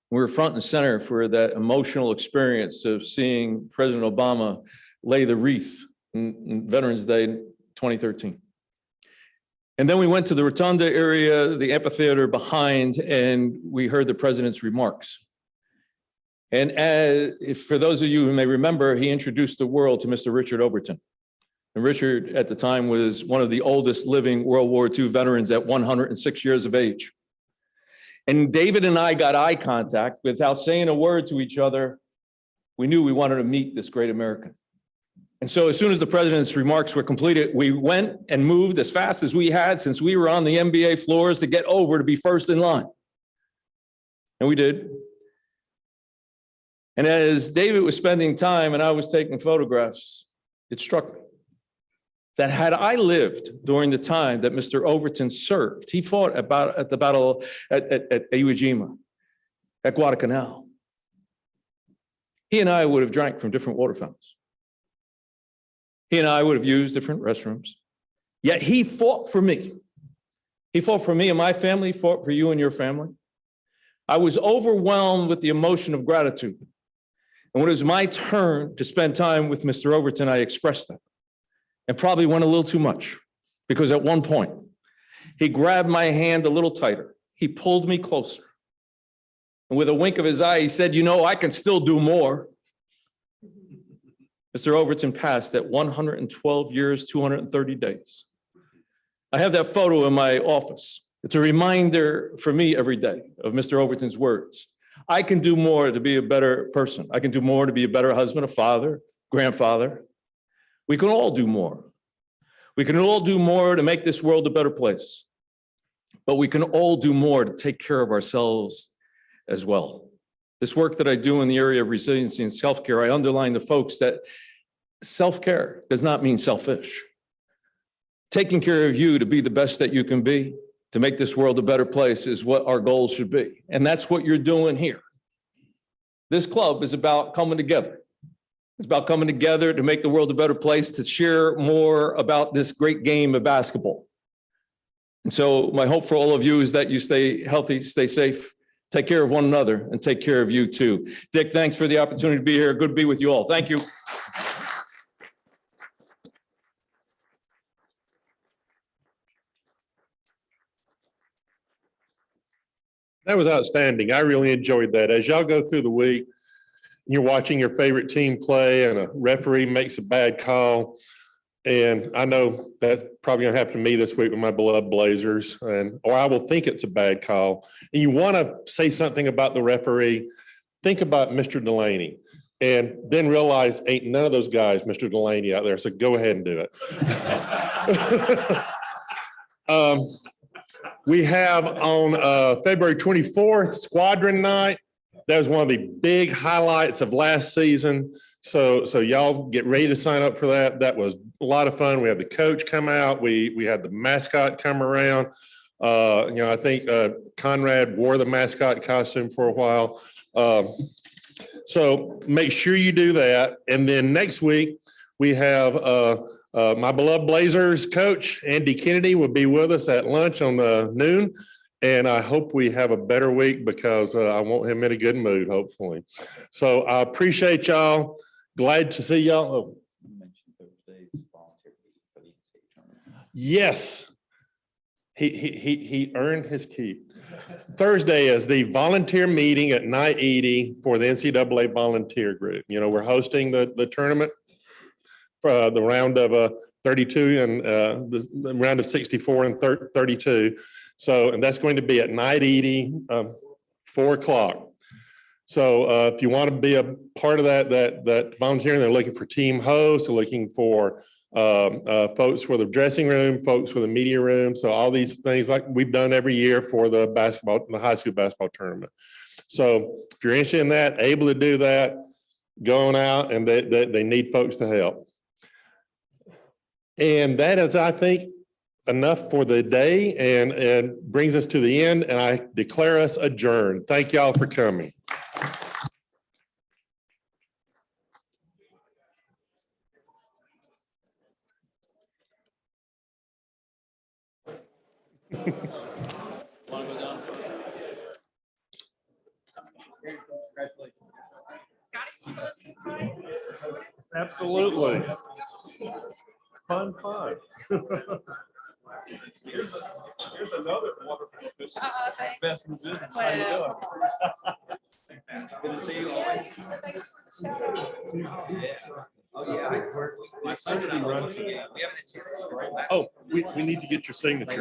We were front and center for that emotional experience of seeing President Obama lay the wreath in Veterans Day 2013. And then we went to the rotunda area, the amphitheater behind, and we heard the president's remarks. And for those of you who may remember, he introduced the world to Mr. Richard Overton. And Richard, at the time, was one of the oldest living World War II veterans at 106 years of age. And David and I got eye contact without saying a word to each other. We knew we wanted to meet this great American. And so as soon as the president's remarks were completed, we went and moved as fast as we had since we were on the NBA floors to get over to be first in line. And we did. And as David was spending time and I was taking photographs, it struck me that had I lived during the time that Mr. Overton served, he fought at the battle at Iwo Jima, at Guadalcanal. He and I would have drank from different water fountains. He and I would have used different restrooms. Yet he fought for me. He fought for me and my family, fought for you and your family. I was overwhelmed with the emotion of gratitude. And when it was my turn to spend time with Mr. Overton, I expressed that. And probably went a little too much, because at one point, he grabbed my hand a little tighter. He pulled me closer. And with a wink of his eye, he said, I can still do more. Mr. Overton passed at 112 years, 230 days. I have that photo in my office. It's a reminder for me every day of Mr. Overton's words. I can do more to be a better person. I can do more to be a better husband, a father, grandfather. We can all do more. We can all do more to make this world a better place. But we can all do more to take care of ourselves as well. This work that I do in the area of resiliency and self-care, I underline to folks that self-care does not mean selfish. Taking care of you to be the best that you can be, to make this world a better place, is what our goal should be. And that's what you're doing here. This club is about coming together. It's about coming together to make the world a better place, to share more about this great game of basketball. And so my hope for all of you is that you stay healthy, stay safe, take care of one another, and take care of you too. Dick, thanks for the opportunity to be here. Good to be with you all. Thank you. That was outstanding. I really enjoyed that. As y'all go through the week, you're watching your favorite team play and a referee makes a bad call, And I know that's probably gonna happen to me this week with my beloved Blazers, or I will think it's a bad call. And you want to say something about the referee, think about Mr. Delaney, and then realize ain't none of those guys, Mr. Delaney out there, so go ahead and do it. We have on February 24th, Squadron Night. That was one of the big highlights of last season. So y'all get ready to sign up for that. That was a lot of fun. We had the coach come out. We had the mascot come around. I think Conrad wore the mascot costume for a while. So make sure you do that. And then next week, we have my beloved Blazers coach, Andy Kennedy, will be with us at lunch on noon. And I hope we have a better week because I want him in a good mood, hopefully. So I appreciate y'all. Glad to see y'all. Oh. Yes. He earned his keep. Thursday is the volunteer meeting at Night Edie for the NCAA volunteer group. We're hosting the tournament for the round of 32 and the round of 64 and 32. So, and that's going to be at Night Edie, 4 o'clock. So if you want to be a part of that volunteering, they're looking for team hosts, they're looking for folks for the dressing room, folks for the media room. So all these things like we've done every year for the high school basketball tournament. So if you're interested in that, able to do that, go on out, and they need folks to help. And that is, I think, enough for the day and brings us to the end. And I declare us adjourned. Thank y'all for coming. Absolutely. Fun. Here's another wonderful official. Best in business. How you doing? Good to see you always. Oh, yeah. My son and I run to. Oh, we need to get your signature.